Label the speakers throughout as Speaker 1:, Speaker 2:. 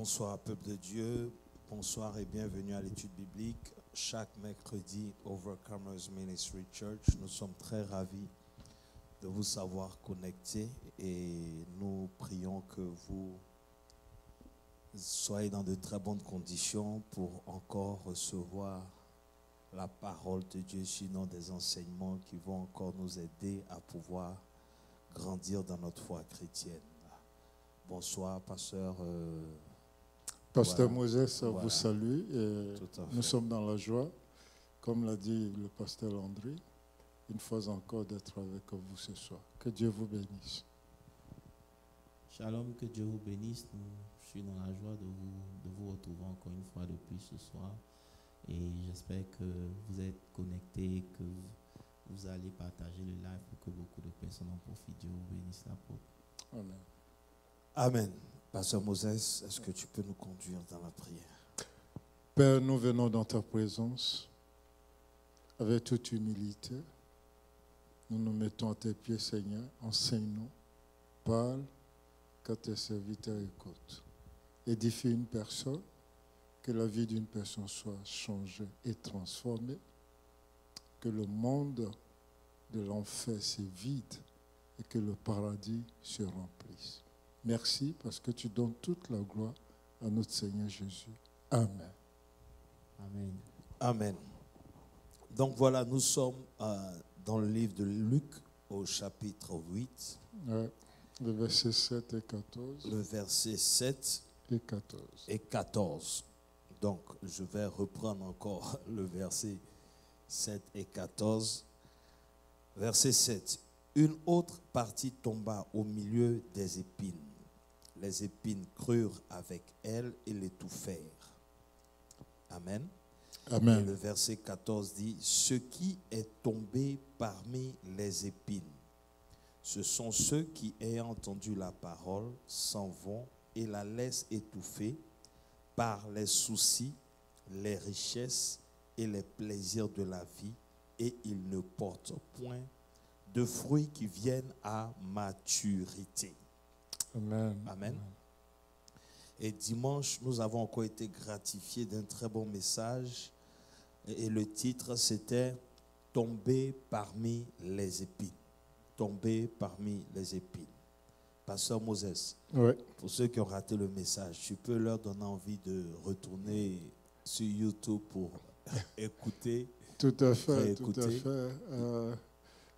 Speaker 1: Bonsoir, peuple de Dieu. Bonsoir et bienvenue à l'étude biblique. Chaque mercredi, Overcomers Ministry Church. Nous sommes très ravis de vous savoir connectés et nous prions que vous soyez dans de très bonnes conditions pour encore recevoir la parole de Dieu, sinon des enseignements qui vont encore nous aider à pouvoir grandir dans notre foi chrétienne. Bonsoir, pasteur.
Speaker 2: Pasteur
Speaker 1: Voilà.
Speaker 2: Moses vous salue et nous sommes dans la joie, comme l'a dit le pasteur André, une fois encore d'être avec vous ce soir. Que Dieu vous bénisse.
Speaker 3: Shalom, que Dieu vous bénisse. Je suis dans la joie de vous retrouver encore une fois depuis ce soir. Et j'espère que vous êtes connectés, que vous allez partager le live pour que beaucoup de personnes en profitent. Dieu vous bénisse l'apôtre.
Speaker 2: Amen.
Speaker 1: Amen. Pasteur Moses, est-ce que tu peux nous conduire dans la prière?
Speaker 2: Père, nous venons dans ta présence avec toute humilité. Nous nous mettons à tes pieds, Seigneur. Enseigne-nous, parle, que tes serviteurs écoutent. Édifie une personne, que la vie d'une personne soit changée et transformée, que le monde de l'enfer se vide et que le paradis se remplisse. Merci parce que tu donnes toute la gloire à notre Seigneur Jésus. Amen.
Speaker 3: Amen.
Speaker 1: Amen. Donc voilà, nous sommes dans le livre de Luc au chapitre 8.
Speaker 2: Ouais, le verset 7 et 14.
Speaker 1: Le verset 7
Speaker 2: et 14.
Speaker 1: Et 14. Donc je vais reprendre encore le verset 7 et 14. Verset 7. Une autre partie tomba au milieu des épines. Les épines crurent avec elle et l'étouffèrent. Amen.
Speaker 2: Amen.
Speaker 1: Et le verset 14 dit, ce qui est tombé parmi les épines, ce sont ceux qui, ayant entendu la parole, s'en vont et la laissent étouffer par les soucis, les richesses et les plaisirs de la vie, et ils ne portent point de fruits qui viennent à maturité.
Speaker 2: Amen.
Speaker 1: Amen. Et dimanche, nous avons encore été gratifiés d'un très bon message. Et le titre, c'était « Tomber parmi les épines ». Tomber parmi les épines. Pasteur Moses,
Speaker 2: ouais.
Speaker 1: Pour ceux qui ont raté le message, tu peux leur donner envie de retourner sur YouTube pour écouter.
Speaker 2: Tout à fait, tout à fait.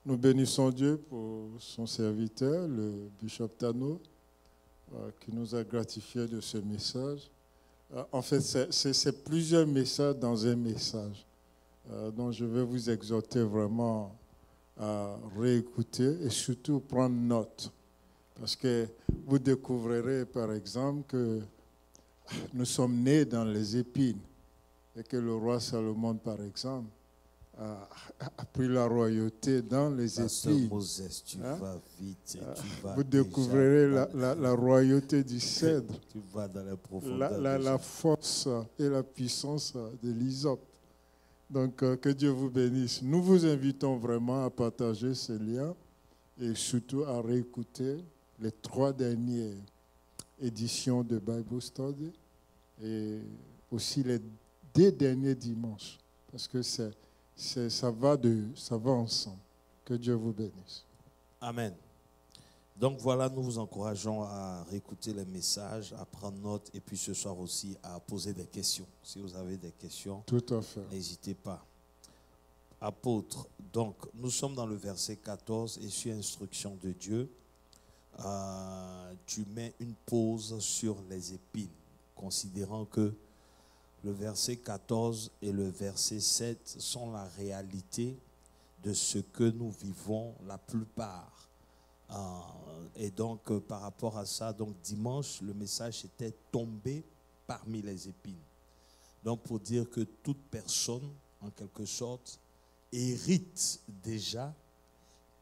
Speaker 2: Nous bénissons Dieu pour son serviteur, le bishop Tano, qui nous a gratifié de ce message. En fait, c'est plusieurs messages dans un message. Donc, je vais vous exhorter vraiment à réécouter et surtout prendre note. Parce que vous découvrirez, par exemple, que nous sommes nés dans les épines et que le roi Salomon, par exemple, a pris la royauté dans les épines.
Speaker 1: Moses, tu vas vite. Tu vas
Speaker 2: vous découvrirez la royauté du cèdre,
Speaker 1: tu vas dans les profondeurs
Speaker 2: la force et la puissance de l'hysope. Donc, que Dieu vous bénisse. Nous vous invitons vraiment à partager ces liens et surtout à réécouter les 3 dernières éditions de Bible Study et aussi les 2 derniers dimanches, parce que ça va ensemble. Que Dieu vous bénisse.
Speaker 1: Amen. Donc voilà, nous vous encourageons à réécouter les messages, à prendre note et puis ce soir aussi à poser des questions. Si vous avez des questions,
Speaker 2: tout à fait,
Speaker 1: n'hésitez pas. Apôtre, donc nous sommes dans le verset 14 et sur instruction de Dieu, tu mets une pause sur les épines, considérant que le verset 14 et le verset 7 sont la réalité de ce que nous vivons la plupart. Et donc, par rapport à ça, donc dimanche, le message était tombé parmi les épines. Donc, pour dire que toute personne, en quelque sorte, hérite déjà,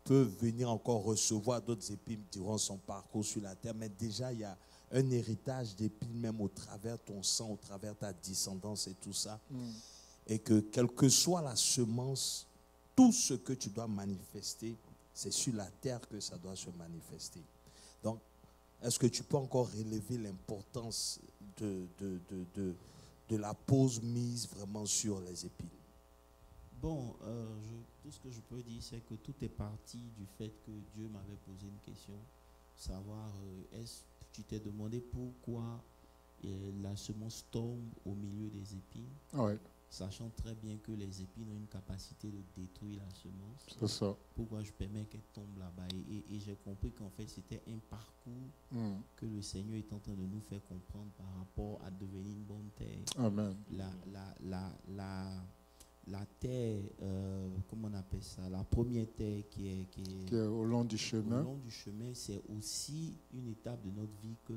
Speaker 1: peut venir encore recevoir d'autres épines durant son parcours sur la terre, mais déjà, il y a un héritage d'épines, même au travers de ton sang, au travers de ta descendance et tout ça. Et que, quelle que soit la semence, tout ce que tu dois manifester, c'est sur la terre que ça doit se manifester. Donc, est-ce que tu peux encore relever l'importance de la pause mise vraiment sur les épines?
Speaker 3: Bon, tout ce que je peux dire, c'est que tout est parti du fait que Dieu m'avait posé une question, savoir, est-ce que tu t'es demandé pourquoi la semence tombe au milieu des épines,
Speaker 2: Ouais,
Speaker 3: sachant très bien que les épines ont une capacité de détruire la semence.
Speaker 2: c'est ça.
Speaker 3: Pourquoi je permets qu'elle tombe là-bas? Et j'ai compris qu'en fait, c'était un parcours que le Seigneur est en train de nous faire comprendre par rapport à devenir une bonne terre.
Speaker 2: Amen.
Speaker 3: La terre, comment on appelle ça? La première terre qui est
Speaker 2: Au long du
Speaker 3: au
Speaker 2: chemin.
Speaker 3: long du chemin, c'est aussi une étape de notre vie que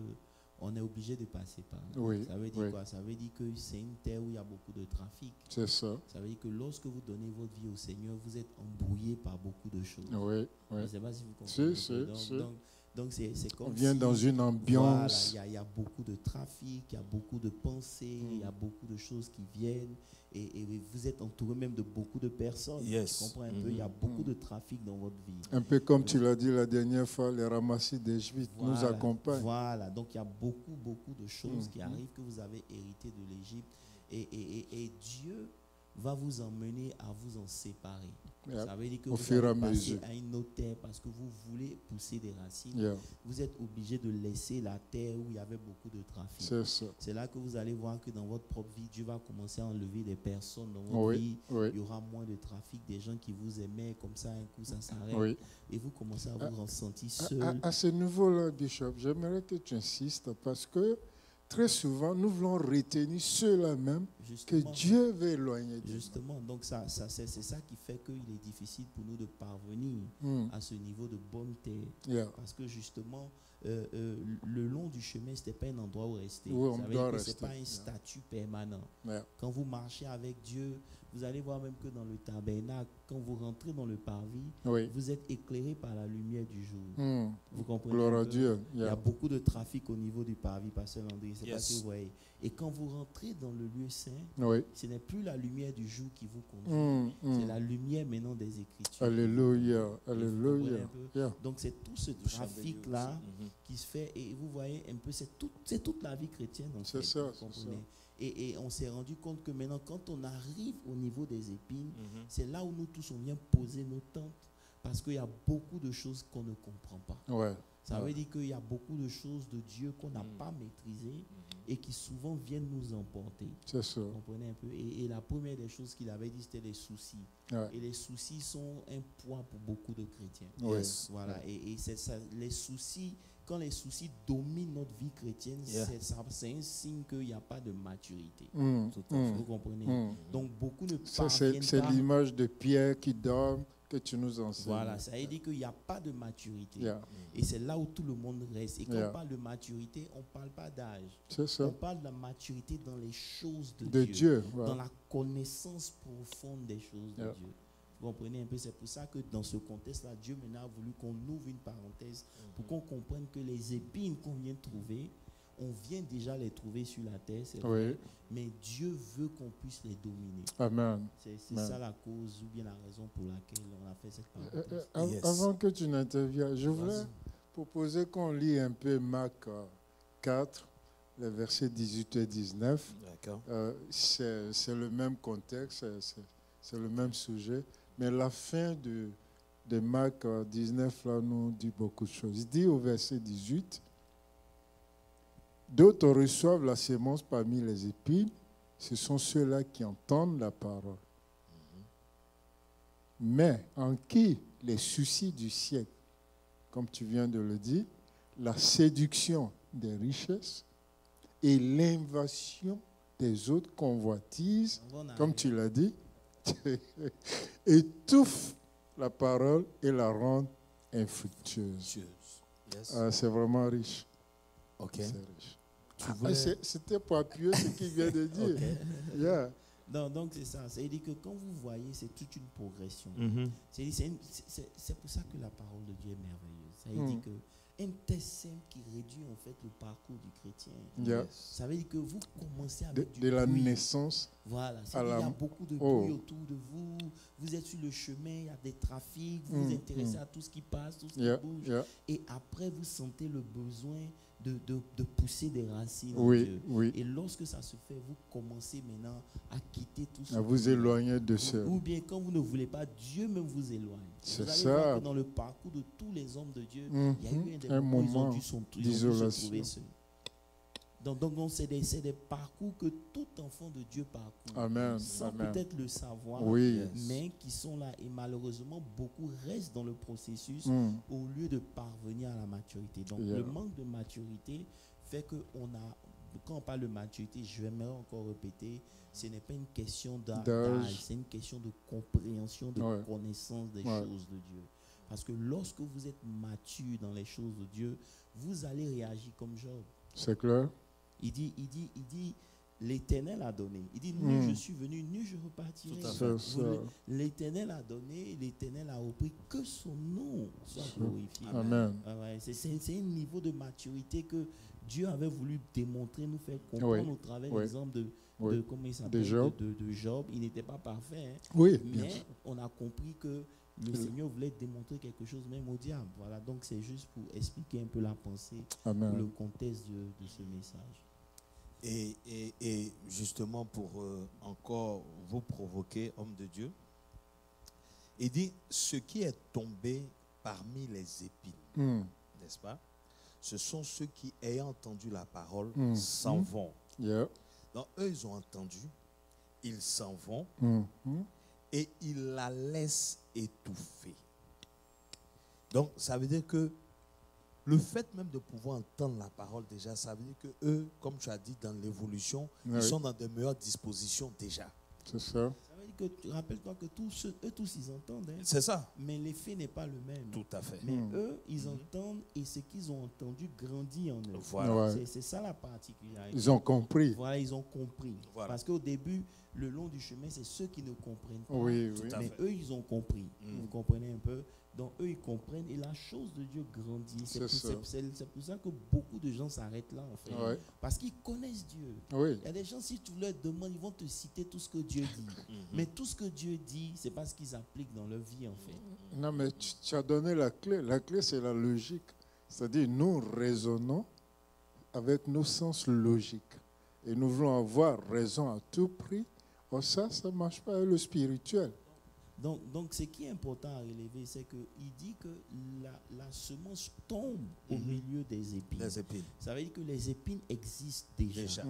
Speaker 3: on est obligé de passer par.
Speaker 2: Oui,
Speaker 3: Ça veut dire
Speaker 2: oui.
Speaker 3: quoi? Ça veut dire que c'est une terre où il y a beaucoup de trafic.
Speaker 2: C'est ça.
Speaker 3: Ça veut dire que lorsque vous donnez votre vie au Seigneur, vous êtes embrouillé par beaucoup de choses.
Speaker 2: Oui, oui.
Speaker 3: Je ne sais pas si vous comprenez.
Speaker 2: Si.
Speaker 3: Donc c'est comme
Speaker 2: On vient
Speaker 3: si,
Speaker 2: dans une ambiance.
Speaker 3: voilà, il y a beaucoup de trafic, il y a beaucoup de pensées, il y a beaucoup de choses qui viennent et vous êtes entouré même de beaucoup de personnes.
Speaker 1: Yes.
Speaker 3: Tu comprends un peu? Il y a beaucoup de trafic dans votre vie.
Speaker 2: Un peu comme tu l'as dit la dernière fois, les ramassis des Juifs nous
Speaker 3: Voilà,
Speaker 2: accompagnent.
Speaker 3: Voilà, donc il y a beaucoup de choses qui arrivent que vous avez héritées de l'Égypte et Dieu va vous emmener à vous en séparer.
Speaker 2: Yeah.
Speaker 3: Ça veut dire que
Speaker 2: Au
Speaker 3: vous
Speaker 2: fur et à
Speaker 3: allez passer
Speaker 2: mesure.
Speaker 3: à une autre terre parce que vous voulez pousser des racines.
Speaker 2: Yeah.
Speaker 3: Vous êtes obligé de laisser la terre où il y avait beaucoup de trafic.
Speaker 2: C'est ça.
Speaker 3: C'est là que vous allez voir que dans votre propre vie, Dieu va commencer à enlever des personnes dans votre vie.
Speaker 2: Oui,
Speaker 3: Il y aura moins de trafic, des gens qui vous aimaient, comme ça, un coup, ça s'arrête.
Speaker 2: oui.
Speaker 3: Et vous commencez à vous ressentir seul.
Speaker 2: À ce niveau-là, Bishop, j'aimerais que tu insistes parce que très souvent, nous voulons retenir ceux-là même que
Speaker 3: Justement.
Speaker 2: Dieu veut éloigner de nous.
Speaker 3: Justement, donc c'est ça qui fait qu'il est difficile pour nous de parvenir à ce niveau de bonne terre.
Speaker 2: Yeah.
Speaker 3: Parce que justement, le long du chemin, ce n'était pas un endroit où rester.
Speaker 2: Oui, on
Speaker 3: Ça veut
Speaker 2: doit
Speaker 3: dire que ce
Speaker 2: rester.
Speaker 3: n'est pas un statut permanent.
Speaker 2: Yeah.
Speaker 3: Quand vous marchez avec Dieu, vous allez voir même que dans le tabernacle, quand vous rentrez dans le parvis,
Speaker 2: Oui.
Speaker 3: vous êtes éclairé par la lumière du jour. Vous comprenez?
Speaker 2: Gloire
Speaker 3: un
Speaker 2: à
Speaker 3: peu?
Speaker 2: Dieu.
Speaker 3: Il y a
Speaker 2: Yeah.
Speaker 3: beaucoup de trafic au niveau du parvis, Pasteur Landry. Je ne sais pas
Speaker 1: Yes.
Speaker 3: si vous voyez. Et quand vous rentrez dans le lieu saint,
Speaker 2: Oui.
Speaker 3: ce n'est plus la lumière du jour qui vous conduit. C'est la lumière maintenant des Écritures.
Speaker 2: Alléluia.
Speaker 3: Vous comprenez
Speaker 2: Alléluia.
Speaker 3: un peu?
Speaker 2: Yeah.
Speaker 3: Donc c'est tout ce trafic-là qui se fait. Et vous voyez un peu, c'est toute la vie chrétienne. En
Speaker 2: C'est
Speaker 3: fait,
Speaker 2: ça,
Speaker 3: vous
Speaker 2: c'est
Speaker 3: comprenez? Et on s'est rendu compte que maintenant, quand on arrive au niveau des épines, c'est là où nous tous, on vient poser nos tentes. Parce qu'il y a beaucoup de choses qu'on ne comprend pas.
Speaker 2: Ouais.
Speaker 3: Ça veut dire qu'il y a beaucoup de choses de Dieu qu'on n'a pas maîtrisées et qui souvent viennent nous emporter.
Speaker 2: C'est ça.
Speaker 3: Vous comprenez un peu? Et la première des choses qu'il avait dit, c'était les soucis.
Speaker 2: Ouais.
Speaker 3: Et les soucis sont un poids pour beaucoup de chrétiens.
Speaker 2: Ouais.
Speaker 3: Voilà. Et c'est ça, les soucis, quand les soucis dominent notre vie chrétienne, c'est un signe qu'il n'y a pas de maturité. Vous comprenez? Donc beaucoup ne
Speaker 2: Ça,
Speaker 3: parviennent
Speaker 2: c'est
Speaker 3: pas.
Speaker 2: l'image de Pierre qui dort que tu nous enseignes.
Speaker 3: Voilà, ça veut dire qu'il n'y a pas de maturité.
Speaker 2: Yeah.
Speaker 3: Et c'est là où tout le monde reste. Et quand
Speaker 2: Yeah.
Speaker 3: on parle de maturité, on ne parle pas d'âge.
Speaker 2: C'est ça.
Speaker 3: On parle de la maturité dans les choses de,
Speaker 2: De Dieu.
Speaker 3: dans
Speaker 2: Ouais.
Speaker 3: la connaissance profonde des choses de
Speaker 2: Yeah.
Speaker 3: Dieu. Vous comprenez un peu? C'est pour ça que dans ce contexte-là, Dieu maintenant a voulu qu'on ouvre une parenthèse pour qu'on comprenne que les épines qu'on vient trouver, on vient déjà les trouver sur la terre, c'est vrai,
Speaker 2: Oui.
Speaker 3: mais Dieu veut qu'on puisse les dominer.
Speaker 2: Amen.
Speaker 3: C'est
Speaker 2: Amen.
Speaker 3: ça la cause ou bien la raison pour laquelle on a fait cette parenthèse.
Speaker 1: Yes.
Speaker 2: Avant que tu n'interviennes, je voulais
Speaker 3: Vas-y.
Speaker 2: proposer qu'on lit un peu Marc 4, les versets 18 et 19.
Speaker 1: D'accord.
Speaker 2: C'est le même contexte, c'est le même sujet, mais la fin de Marc 19 là, nous dit beaucoup de choses. Il dit au verset 18, d'autres reçoivent la sémence parmi les épines, ce sont ceux-là qui entendent la parole. Mais en qui les soucis du siècle, comme tu viens de le dire, la séduction des richesses et l'invasion des autres convoitises, comme tu l'as dit, étouffent la parole et la rendent infructueuse.
Speaker 1: Yes.
Speaker 2: C'est vraiment riche.
Speaker 1: Ok.
Speaker 2: C'est riche.
Speaker 1: Tu voulais-
Speaker 2: C'était pour appuyer ce qu'il vient de dire.
Speaker 3: Ok.
Speaker 2: Yeah.
Speaker 3: Non, donc c'est ça. C'est-à-dire que quand vous voyez, c'est toute une progression.
Speaker 1: Mhm.
Speaker 3: C'est pour ça que la parole de Dieu est merveilleuse. Ça veut dire que un test simple qui réduit en fait le parcours du chrétien.
Speaker 2: Yeah.
Speaker 3: Ça veut dire que vous commencez avec
Speaker 2: De la
Speaker 3: bruit.
Speaker 2: naissance.
Speaker 3: Voilà,
Speaker 2: à
Speaker 3: il y
Speaker 2: la...
Speaker 3: a beaucoup de bruit autour de vous. Vous êtes sur le chemin, il y a des trafics, vous vous intéressez à tout ce qui passe, tout ce qui bouge. Et après, vous sentez le besoin de pousser des racines en Dieu. Et lorsque ça se fait, vous commencez maintenant à quitter tout ça.
Speaker 2: À vous éloigner de ce...
Speaker 3: Ou bien quand vous ne voulez pas, Dieu même vous éloigne.
Speaker 2: C'est
Speaker 3: vous allez
Speaker 2: ça.
Speaker 3: voir que dans le parcours de tous les hommes de Dieu, il y a eu un moment où ils ont dû se trouver seuls. Donc c'est des parcours que tout enfant de Dieu parcourt.
Speaker 2: Amen.
Speaker 3: Sans peut-être le savoir, mais qui sont là. Et malheureusement, beaucoup restent dans le processus au lieu de parvenir à la maturité. Donc le manque de maturité fait que quand on parle de maturité, je vais encore répéter, ce n'est pas une question d'âge, c'est une question de compréhension, de connaissance des choses de Dieu. Parce que lorsque vous êtes mature dans les choses de Dieu, vous allez réagir comme Job.
Speaker 2: C'est clair.
Speaker 3: Il dit, l'Éternel a donné. Il dit, nu je suis venu, nu je repartirai. L'Éternel a donné, l'Éternel a repris, que son nom soit glorifié.
Speaker 2: Amen.
Speaker 3: C'est un niveau de maturité que Dieu avait voulu démontrer, nous faire comprendre au travers l'exemple de comment il s'appelle, de Job. Il n'était pas parfait, mais on a compris que le Seigneur voulait démontrer quelque chose même au diable. Voilà, donc c'est juste pour expliquer un peu la pensée, le contexte de ce message.
Speaker 1: Et justement pour encore vous provoquer, homme de Dieu, il dit, ce qui est tombé parmi les épines, n'est-ce pas? Ce sont ceux qui, ayant entendu la parole, s'en vont. Donc eux, ils ont entendu, ils s'en vont, et ils la laissent étouffer. Donc ça veut dire que le fait même de pouvoir entendre la parole déjà, ça veut dire que eux, comme tu as dit dans l'évolution, ils sont dans de meilleures dispositions déjà.
Speaker 2: C'est ça.
Speaker 3: Ça veut dire que, rappelle-toi que eux tous, ils entendent.
Speaker 1: C'est ça.
Speaker 3: Mais l'effet n'est pas le même.
Speaker 1: Tout à fait.
Speaker 3: Mais eux, ils entendent et ce qu'ils ont entendu grandit en eux.
Speaker 1: Voilà.
Speaker 3: C'est ça la particularité.
Speaker 2: Ils ont compris.
Speaker 3: Voilà, ils ont compris. Voilà. Parce qu'au début, le long du chemin, c'est ceux qui ne comprennent pas. Mais eux, ils ont compris. Vous comprenez un peu? Donc eux, ils comprennent et la chose de Dieu grandit. C'est pour ça que beaucoup de gens s'arrêtent là, en fait. Parce qu'ils connaissent Dieu. Il y a des gens, si tu leur demandes, ils vont te citer tout ce que Dieu dit. Mais tout ce que Dieu dit, c'est pas ce qu'ils appliquent dans leur vie, en fait.
Speaker 2: Non, mais tu as donné la clé. La clé, c'est la logique. C'est-à-dire, nous raisonnons avec nos sens logiques. Et nous voulons avoir raison à tout prix. Oh, ça ne marche pas avec le spirituel.
Speaker 3: Donc, ce qui est important à relever, c'est qu'il dit que la semence tombe au milieu des épines.
Speaker 1: Les épines.
Speaker 3: Ça veut dire que les épines existent déjà.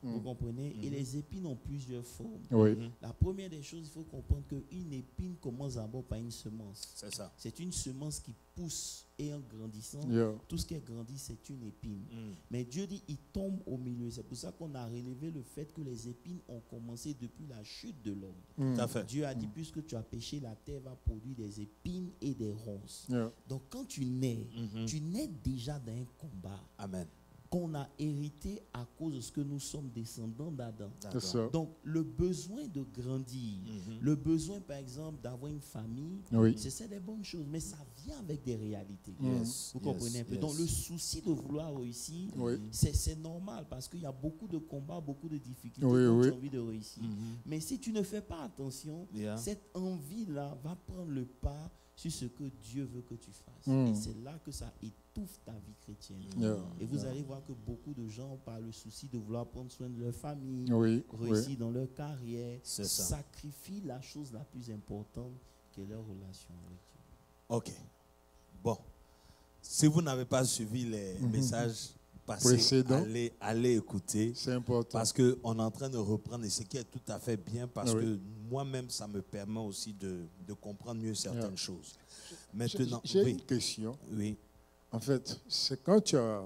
Speaker 3: Vous comprenez? Et les épines ont plusieurs formes. La première des choses, il faut comprendre qu'une épine commence d'abord par une semence.
Speaker 1: C'est ça.
Speaker 3: C'est une semence qui pousse et en grandissant, tout ce qui est grandi, c'est une épine. Mais Dieu dit, il tombe au milieu. C'est pour ça qu'on a relevé le fait que les épines ont commencé depuis la chute de l'homme. Dieu a dit, puisque tu as péché, la terre va produire des épines et des ronces. Donc quand tu nais déjà dans un combat.
Speaker 1: Amen.
Speaker 3: Qu'on a hérité à cause de ce que nous sommes descendants d'Adam. Donc, le besoin de grandir, le besoin, par exemple, d'avoir une famille, c'est des bonnes choses, mais ça vient avec des réalités. Vous comprenez un peu? Donc, le souci de vouloir réussir, c'est normal parce qu'il y a beaucoup de combats, beaucoup de difficultés quand tu as envie de réussir. Mais si tu ne fais pas attention, cette envie-là va prendre le pas sur ce que Dieu veut que tu fasses. Et c'est là que ça étouffe ta vie chrétienne. Et vous allez voir que beaucoup de gens, par le souci de vouloir prendre soin de leur famille, réussir dans leur carrière, sacrifient la chose la plus importante qui est leur relation avec Dieu.
Speaker 1: Ok. Bon. Si vous n'avez pas suivi les messages passés, allez écouter.
Speaker 2: C'est important.
Speaker 1: Parce qu'on est en train de reprendre, et ce qui est tout à fait bien, parce que moi-même, ça me permet aussi de comprendre mieux certaines choses. Maintenant,
Speaker 2: j'ai une question.
Speaker 1: Oui.
Speaker 2: En fait, c'est quand tu as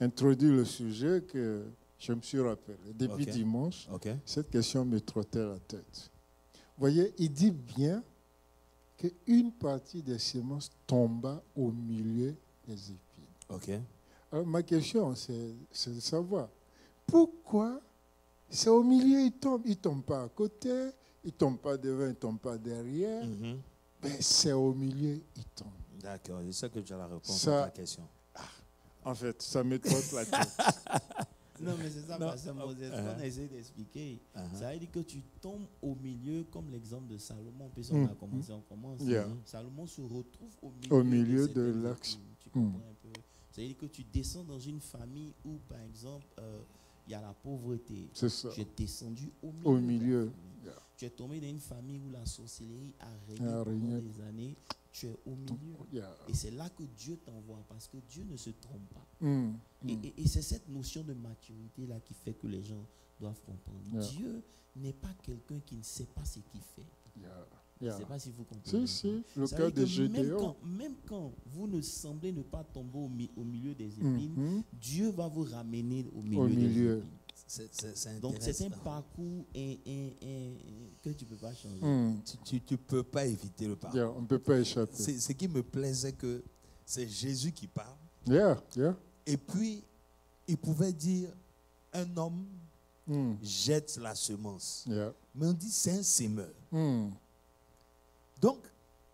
Speaker 2: introduit le sujet que je me suis rappelé. Depuis dimanche, cette question me trottait la tête. Vous voyez, il dit bien qu'une partie des semences tomba au milieu des épines. Alors, ma question, c'est de savoir pourquoi c'est au milieu, il ne tombe pas à côté, il ne tombe pas devant, il ne tombe pas derrière. Mais c'est au milieu, il tombe.
Speaker 1: D'accord, je sais que tu as la réponse
Speaker 2: Ça-
Speaker 1: à ta question.
Speaker 2: En fait, ça me trotte la tête.
Speaker 3: Non, mais c'est ça,
Speaker 1: Non.
Speaker 3: parce que Moses, qu'on essaie d'expliquer. Ça veut dire que tu tombes au milieu, comme l'exemple de Salomon. Puis on a commencé, on commence.
Speaker 2: Yeah.
Speaker 3: Salomon se retrouve
Speaker 2: Au milieu
Speaker 3: cette
Speaker 2: de
Speaker 3: exécution.
Speaker 2: l'action.
Speaker 3: Tu comprends un peu? Ça veut dire que tu descends dans une famille où, par exemple, il y a la pauvreté.
Speaker 2: C'est ça.
Speaker 3: Tu es descendu au milieu.
Speaker 2: Au
Speaker 3: de la
Speaker 2: milieu.
Speaker 3: famille.
Speaker 2: Yeah.
Speaker 3: Tu es tombé dans une famille où la sorcellerie a régné
Speaker 2: A
Speaker 3: pendant
Speaker 2: régné.
Speaker 3: des années. Tu es au milieu.
Speaker 2: Yeah.
Speaker 3: Et c'est là que Dieu t'envoie, parce que Dieu ne se trompe pas.
Speaker 2: Mm, mm.
Speaker 3: Et c'est cette notion de maturité là qui fait que les gens doivent comprendre.
Speaker 2: Yeah.
Speaker 3: Dieu n'est pas quelqu'un qui ne sait pas ce qu'il fait.
Speaker 2: Yeah.
Speaker 3: Je ne
Speaker 2: Yeah.
Speaker 3: sais pas si vous comprenez.
Speaker 2: Si, le
Speaker 3: Ça
Speaker 2: cas
Speaker 3: veut
Speaker 2: de
Speaker 3: dire que
Speaker 2: Gédéon.
Speaker 3: même quand vous ne semblez ne pas tomber au milieu des épines,
Speaker 2: Mhm.
Speaker 3: Dieu va vous ramener au milieu,
Speaker 2: Au milieu.
Speaker 3: des épines.
Speaker 1: C'est
Speaker 3: Donc c'est un
Speaker 1: intéressant.
Speaker 3: parcours que tu ne peux pas changer.
Speaker 2: Mm.
Speaker 1: Tu peux pas éviter le parcours.
Speaker 2: Yeah, on ne peut pas échapper.
Speaker 1: Ce qui me plaisait que c'est Jésus qui parle.
Speaker 2: Yeah, yeah.
Speaker 1: Et puis, il pouvait dire, un homme
Speaker 2: Mm.
Speaker 1: jette la semence.
Speaker 2: Yeah.
Speaker 1: Mais on dit, c'est un semeur.
Speaker 2: Mm.
Speaker 1: Donc,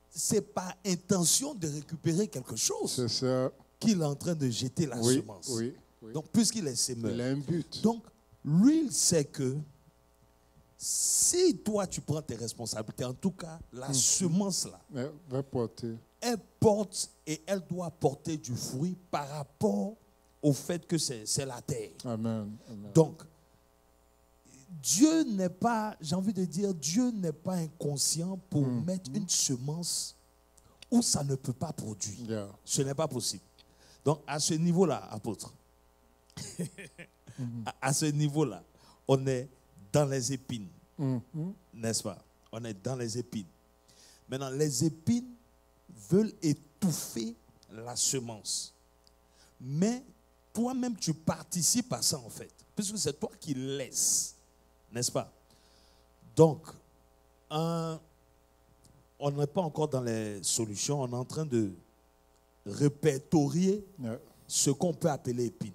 Speaker 1: c'est par intention de récupérer quelque chose
Speaker 2: C'est ça.
Speaker 1: qu'il est en train de jeter la
Speaker 2: Oui,
Speaker 1: semence.
Speaker 2: oui, oui.
Speaker 1: Donc, puisqu'il est semeur.
Speaker 2: Il a un but.
Speaker 1: Donc, lui, il sait que si toi, tu prends tes responsabilités, en tout cas, la semence-là,
Speaker 2: Ouais, va porter.
Speaker 1: elle porte et elle doit porter du fruit par rapport au fait que c'est la terre.
Speaker 2: Amen. Amen.
Speaker 1: Donc, Dieu n'est pas, j'ai envie de dire, Dieu n'est pas inconscient pour mettre une semence où ça ne peut pas produire.
Speaker 2: Yeah.
Speaker 1: Ce n'est pas possible. Donc, à ce niveau-là, apôtre, à ce niveau-là, on est dans les épines,
Speaker 2: Mhm.
Speaker 1: n'est-ce pas? On est dans les épines. Maintenant, les épines veulent étouffer la semence. Mais toi-même, tu participes à ça, en fait. Puisque c'est toi qui laisses, n'est-ce pas? Donc, on n'est pas encore dans les solutions. On est en train de répertorier
Speaker 2: Yeah.
Speaker 1: ce qu'on peut appeler épines,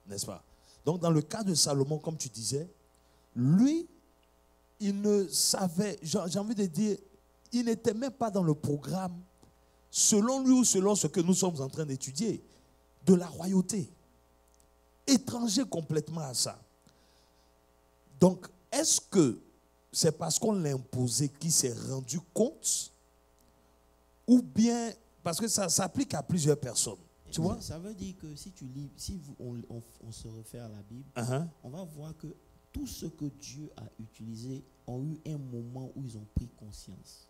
Speaker 1: n'est-ce pas? Donc, dans le cas de Salomon, comme tu disais, lui, il ne savait, j'ai envie de dire, il n'était même pas dans le programme, selon lui ou selon ce que nous sommes en train d'étudier, de la royauté. Étranger complètement à ça. Donc, est-ce que c'est parce qu'on l'a imposé qu'il s'est rendu compte, ou bien, parce que ça s'applique à plusieurs personnes, tu vois?
Speaker 3: Ça veut dire que si tu lis, on se réfère à la Bible,
Speaker 1: Uh-huh.
Speaker 3: on va voir que tout ce que Dieu a utilisé ont eu un moment où ils ont pris conscience.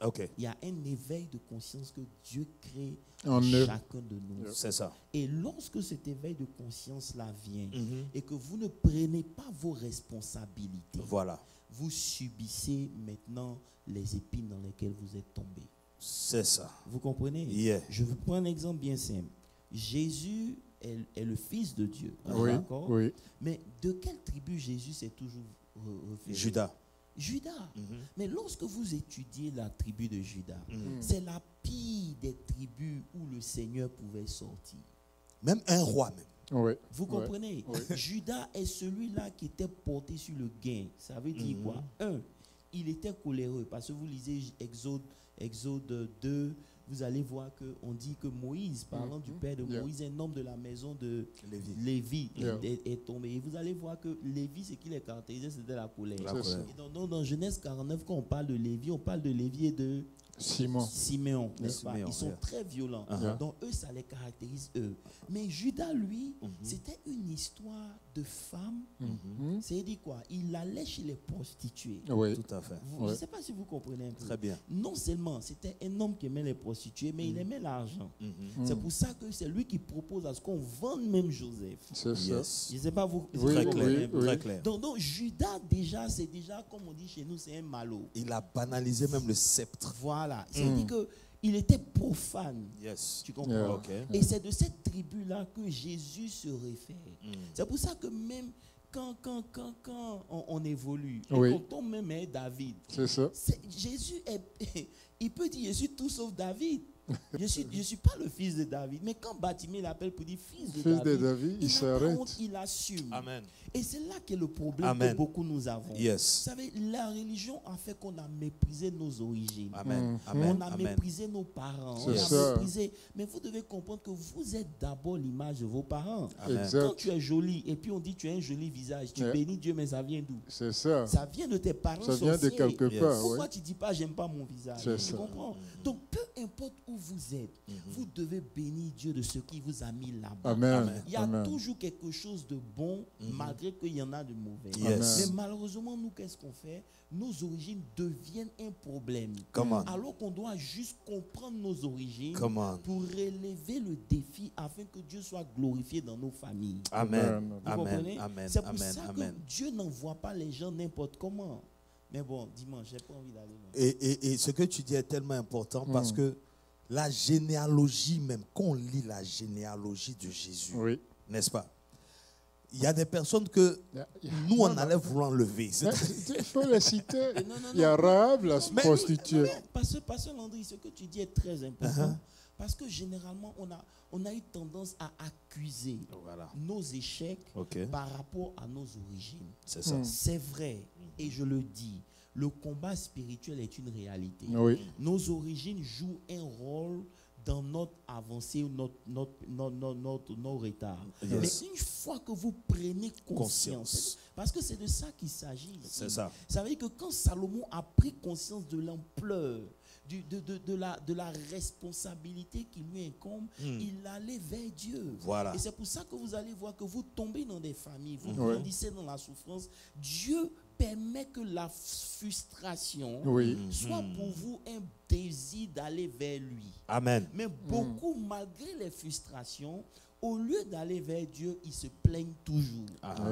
Speaker 1: OK,
Speaker 3: Il y a un éveil de conscience que Dieu crée
Speaker 2: En
Speaker 3: en
Speaker 2: eux.
Speaker 3: chacun de nous.
Speaker 1: c'est ça.
Speaker 3: Et lorsque cet éveil de conscience-là vient
Speaker 1: Mhm.
Speaker 3: et que vous ne prenez pas vos responsabilités,
Speaker 1: Voilà,
Speaker 3: vous subissez maintenant les épines dans lesquelles vous êtes tombés.
Speaker 1: c'est ça.
Speaker 3: Vous comprenez?
Speaker 1: Yeah.
Speaker 3: Je vous prends un exemple bien simple. Jésus est le Fils de Dieu.
Speaker 2: Oui,
Speaker 3: D'accord?
Speaker 2: oui.
Speaker 3: Mais de quelle tribu Jésus s'est toujours référé?
Speaker 1: Judas.
Speaker 3: Judas.
Speaker 1: Mhm.
Speaker 3: Mais lorsque vous étudiez la tribu de Judas,
Speaker 1: Mhm.
Speaker 3: c'est la pire des tribus où le Seigneur pouvait sortir.
Speaker 1: Même un roi, même.
Speaker 2: Oui.
Speaker 3: Vous
Speaker 2: Ouais.
Speaker 3: comprenez?
Speaker 2: Oui.
Speaker 3: Judas est celui-là qui était porté sur le gain. Ça veut dire
Speaker 1: Mhm.
Speaker 3: quoi? Il était coléreux. Parce que vous lisez Exode 2, vous allez voir qu'on dit que Moïse, parlant du père de
Speaker 2: Yeah.
Speaker 3: Moïse, un homme de la maison de
Speaker 1: Lévi.
Speaker 3: Lévi
Speaker 2: Yeah.
Speaker 3: est tombé. Et vous allez voir que Lévi, ce qui les caractérisait, c'était la colère.
Speaker 1: La
Speaker 2: C'est
Speaker 1: colère.
Speaker 2: ça.
Speaker 3: Et donc, dans Genèse 49, quand on parle de Lévi, on parle de Lévi et de
Speaker 2: Simon.
Speaker 3: Siméon, n'est-ce pas?
Speaker 1: Siméon,
Speaker 3: Ils sont
Speaker 1: yeah.
Speaker 3: très violents.
Speaker 1: Uh-huh.
Speaker 3: Donc, eux, ça les caractérise, eux. Mais Judas, lui,
Speaker 1: Mhm.
Speaker 3: c'était une histoire de femme.
Speaker 2: Mhm.
Speaker 3: C'est-à-dire quoi? Il allait chez les prostituées.
Speaker 2: Oui.
Speaker 1: Tout à fait.
Speaker 3: Je ne
Speaker 2: Ouais.
Speaker 3: sais pas si vous comprenez un peu.
Speaker 1: Très bien.
Speaker 3: Non seulement c'était un homme qui aimait les prostituées, mais il aimait l'argent.
Speaker 1: Mhm.
Speaker 3: C'est pour ça que c'est lui qui propose à ce qu'on vende même Joseph.
Speaker 2: C'est ça.
Speaker 1: Yes.
Speaker 3: Je ne sais pas vous.
Speaker 2: Oui,
Speaker 1: Très
Speaker 3: vous
Speaker 1: clair.
Speaker 3: comprenez un peu.
Speaker 2: oui.
Speaker 1: Très clair.
Speaker 3: Donc, Judas, déjà, c'est déjà, comme on dit chez nous, c'est un malot.
Speaker 1: Il a banalisé même le sceptre.
Speaker 3: Voilà. C'est-à-dire qu'il était profane.
Speaker 1: Yes.
Speaker 3: Tu comprends?
Speaker 2: Yeah.
Speaker 1: OK.
Speaker 3: Et c'est de cette tribu-là que Jésus se réfère.
Speaker 1: Mm.
Speaker 3: C'est pour ça que même quand on évolue, et
Speaker 2: Oui.
Speaker 3: qu'on tombe même à David,
Speaker 2: C'est ça.
Speaker 3: Jésus il peut dire je suis tout sauf David. Je suis pas le fils de David. Mais quand Bartimée l'appelle pour dire fils de David,
Speaker 2: il
Speaker 3: n'a pas
Speaker 2: s'arrête.
Speaker 3: honte, il assume.
Speaker 1: Amen.
Speaker 3: Et c'est là qu'est le problème
Speaker 1: Amen.
Speaker 3: que beaucoup nous avons.
Speaker 1: Yes.
Speaker 3: Vous savez, la religion a fait qu'on a méprisé nos origines.
Speaker 1: Amen.
Speaker 2: Mm.
Speaker 1: Amen.
Speaker 3: On a
Speaker 1: Amen.
Speaker 3: méprisé nos parents.
Speaker 2: C'est
Speaker 3: On a
Speaker 2: ça.
Speaker 3: méprisé. Mais vous devez comprendre que vous êtes d'abord l'image de vos parents.
Speaker 1: Amen.
Speaker 2: Exact.
Speaker 3: Quand tu es joli et puis on dit tu as un joli visage, tu
Speaker 2: Ouais.
Speaker 3: bénis Dieu, mais ça vient d'où?
Speaker 2: C'est ça.
Speaker 3: Ça vient de tes parents
Speaker 2: Ça vient de
Speaker 3: sorciers.
Speaker 2: quelque
Speaker 1: Yes.
Speaker 2: part.
Speaker 3: Pourquoi
Speaker 2: Ouais.
Speaker 3: tu dis pas j'aime pas mon visage?
Speaker 2: C'est
Speaker 3: Tu
Speaker 2: ça.
Speaker 3: comprends? Donc peu importe où vous êtes, vous devez bénir Dieu de ce qui vous a mis là-bas.
Speaker 2: Amen.
Speaker 1: Amen.
Speaker 3: Il y a
Speaker 2: Amen.
Speaker 3: toujours quelque chose de bon, malgré qu'il y en a de mauvais.
Speaker 1: Yes.
Speaker 3: Mais malheureusement, nous, qu'est-ce qu'on fait? Nos origines deviennent un problème.
Speaker 1: Come on.
Speaker 3: Alors qu'on doit juste comprendre nos origines
Speaker 1: Come on.
Speaker 3: pour relever le défi afin que Dieu soit glorifié dans nos familles.
Speaker 1: Amen.
Speaker 2: Amen.
Speaker 3: Vous
Speaker 1: Amen.
Speaker 3: comprenez?
Speaker 1: Amen.
Speaker 3: C'est pour
Speaker 1: Amen.
Speaker 3: ça
Speaker 1: Amen.
Speaker 3: que Dieu n'envoie pas les gens n'importe comment. Mais bon, dimanche, j'ai pas envie d'aller. moi.
Speaker 1: Et ce que tu dis est tellement important parce que la généalogie même, quand on lit la généalogie de Jésus,
Speaker 2: Oui.
Speaker 1: n'est-ce pas? Il y a des personnes que nous, on allait vouloir enlever.
Speaker 2: Mais il faut les citer.
Speaker 3: Non, non,
Speaker 2: Il y a
Speaker 3: non.
Speaker 2: Rahab, la
Speaker 3: Mais-
Speaker 2: prostituée.
Speaker 3: non, Pasteur Landry, ce que tu dis est très important. Parce que généralement, on a eu tendance à accuser
Speaker 1: Voilà.
Speaker 3: nos échecs
Speaker 1: OK.
Speaker 3: par rapport à nos origines.
Speaker 1: C'est ça.
Speaker 3: C'est vrai, et je le dis, le combat spirituel est une réalité.
Speaker 2: Oui.
Speaker 3: Nos origines jouent un rôle dans notre avancée ou notre retard.
Speaker 1: Yes.
Speaker 3: Mais une fois que vous prenez conscience, parce que c'est de ça qu'il s'agit.
Speaker 1: C'est ça.
Speaker 3: Ça veut dire que quand Salomon a pris conscience de l'ampleur, de la responsabilité qui lui incombe, il allait vers Dieu.
Speaker 1: Voilà.
Speaker 3: Et c'est pour ça que vous allez voir que vous tombez dans des familles, vous
Speaker 2: Ouais.
Speaker 3: grandissez dans la souffrance. Dieu permet que la frustration
Speaker 2: Oui.
Speaker 3: soit pour vous un désir d'aller vers lui.
Speaker 1: Amen.
Speaker 3: Mais beaucoup, malgré les frustrations, au lieu d'aller vers Dieu, ils se plaignent toujours.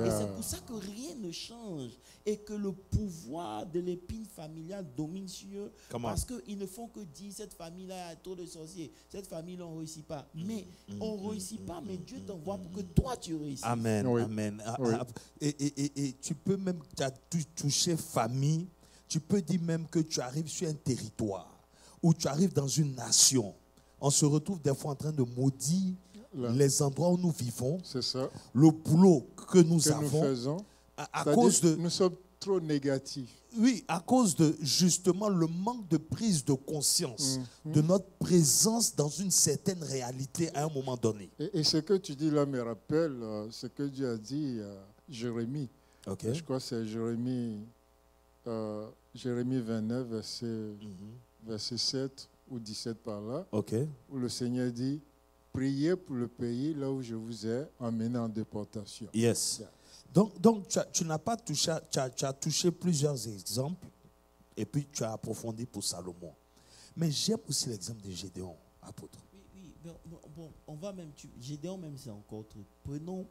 Speaker 3: Et c'est pour ça que rien ne change et que le pouvoir de l'épine familiale domine sur eux.
Speaker 1: Comment?
Speaker 3: Parce qu'ils ne font que dire cette famille-là a trop de sorciers, cette famille-là on ne réussit pas. Mais on ne réussit pas, mais Dieu t'envoie pour que toi tu réussisses.
Speaker 1: Amen.
Speaker 2: Oui.
Speaker 1: Amen.
Speaker 2: Oui.
Speaker 1: Et tu peux même, tu as touché famille, tu peux dire même que tu arrives sur un territoire ou tu arrives dans une nation. On se retrouve des fois en train de maudire
Speaker 2: Là.
Speaker 1: les endroits où nous vivons,
Speaker 2: C'est ça
Speaker 1: le boulot que nous
Speaker 2: que nous
Speaker 1: avons,
Speaker 2: faisons.
Speaker 1: à
Speaker 2: C'est-à-dire,
Speaker 1: cause de,
Speaker 2: nous sommes trop négatifs.
Speaker 1: oui, à cause de justement le manque de prise de conscience de notre présence dans une certaine réalité à un moment donné.
Speaker 2: Et ce que tu dis là me rappelle ce que Dieu a dit à Jérémie.
Speaker 1: Ok.
Speaker 2: Je crois que c'est Jérémie 29, verset 7 ou 17 par là,
Speaker 1: Ok.
Speaker 2: où le Seigneur dit, priez pour le pays là où je vous ai emmené en déportation.
Speaker 1: Yes.
Speaker 2: Yeah.
Speaker 1: Donc tu n'as pas touché, tu as touché plusieurs exemples et puis tu as approfondi pour Salomon. Mais j'aime aussi l'exemple de Gédéon, apôtre.
Speaker 3: Oui, bon, on va même, Gédéon même c'est encore truc. Prenons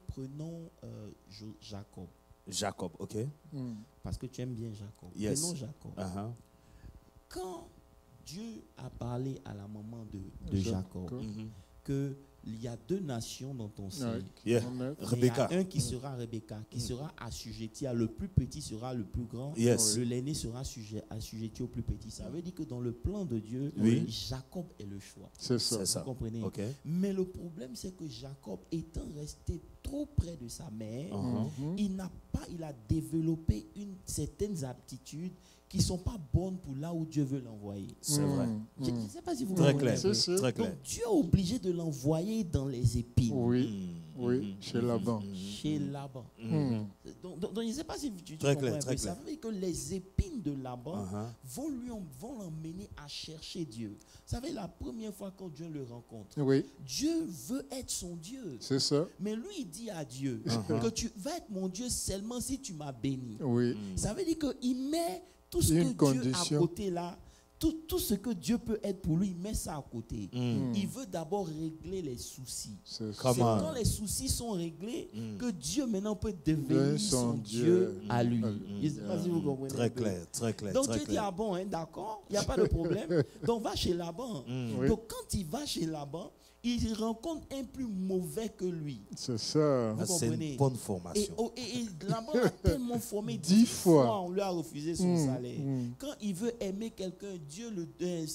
Speaker 3: Jacob,
Speaker 1: Jacob, ok?
Speaker 3: parce que tu aimes bien Jacob.
Speaker 1: Yes.
Speaker 3: Prenons Jacob.
Speaker 1: Uh-huh.
Speaker 3: Quand Dieu a parlé à la maman de Jacob,
Speaker 1: Mhm.
Speaker 3: qu'il y a deux nations dans ton sein.
Speaker 2: Ouais.
Speaker 1: Yeah.
Speaker 2: Amen.
Speaker 3: Il y
Speaker 1: Rebecca.
Speaker 3: a un qui sera Rebecca, qui sera assujetti à le plus petit sera le plus grand.
Speaker 1: Yes.
Speaker 3: Le l'aîné sera assujetti au plus petit. Ça veut dire que dans le plan de Dieu,
Speaker 1: Oui.
Speaker 3: Jacob est le choix.
Speaker 2: C'est ça.
Speaker 1: C'est ça.
Speaker 3: Vous comprenez?
Speaker 1: Ok.
Speaker 3: Mais le problème, c'est que Jacob, étant resté trop près de sa mère,
Speaker 1: Uh-huh.
Speaker 3: il a développé certaines aptitudes qui ne sont pas bonnes pour là où Dieu veut l'envoyer.
Speaker 1: C'est vrai.
Speaker 3: Je ne sais pas si vous
Speaker 1: Très
Speaker 3: comprenez.
Speaker 1: clair.
Speaker 2: C'est sûr.
Speaker 1: Très clair.
Speaker 3: Donc Dieu est obligé de l'envoyer dans les épines.
Speaker 2: Oui, oui, chez Laban.
Speaker 3: Chez Laban. Donc, je ne sais pas si tu
Speaker 1: Très
Speaker 3: comprends
Speaker 1: clair,
Speaker 3: un
Speaker 1: très
Speaker 3: peu. Ça
Speaker 1: clair.
Speaker 3: veut dire que les épines de Laban
Speaker 1: Uh-huh.
Speaker 3: vont l'emmener à chercher Dieu. Vous savez, la première fois quand Dieu le rencontre,
Speaker 2: Oui,
Speaker 3: Dieu veut être son Dieu.
Speaker 2: c'est ça.
Speaker 3: Mais lui, il dit à Dieu que tu vas être mon Dieu seulement si tu m'as béni.
Speaker 2: Oui,
Speaker 3: Ça veut dire qu'il met tout ce
Speaker 2: Une
Speaker 3: que Dieu a
Speaker 2: condition.
Speaker 3: à côté là, tout ce que Dieu peut être pour lui, il met ça à côté. Il veut d'abord régler les soucis.
Speaker 2: c'est ça.
Speaker 1: Come
Speaker 3: C'est
Speaker 1: on.
Speaker 3: quand les soucis sont réglés que Dieu maintenant peut
Speaker 2: Devient
Speaker 3: devenir
Speaker 2: son
Speaker 3: son
Speaker 2: Dieu.
Speaker 3: Dieu à lui.
Speaker 2: Mm.
Speaker 3: Je ne sais pas si vous comprenez.
Speaker 1: Très
Speaker 3: un peu.
Speaker 1: clair, très clair.
Speaker 3: Donc
Speaker 1: très
Speaker 3: Dieu dit,
Speaker 1: clair.
Speaker 3: ah bon, hein, d'accord, il n'y a pas de problème. Donc va chez Laban.
Speaker 2: Oui.
Speaker 3: Donc quand il va chez Laban, il rencontre un plus mauvais que lui.
Speaker 2: C'est ça.
Speaker 3: Vous
Speaker 1: C'est
Speaker 3: comprenez?
Speaker 1: une bonne
Speaker 3: Et,
Speaker 1: formation.
Speaker 3: et Laban a tellement formé
Speaker 2: 10 fois.
Speaker 3: on lui a refusé son salaire. Quand il veut aimer quelqu'un,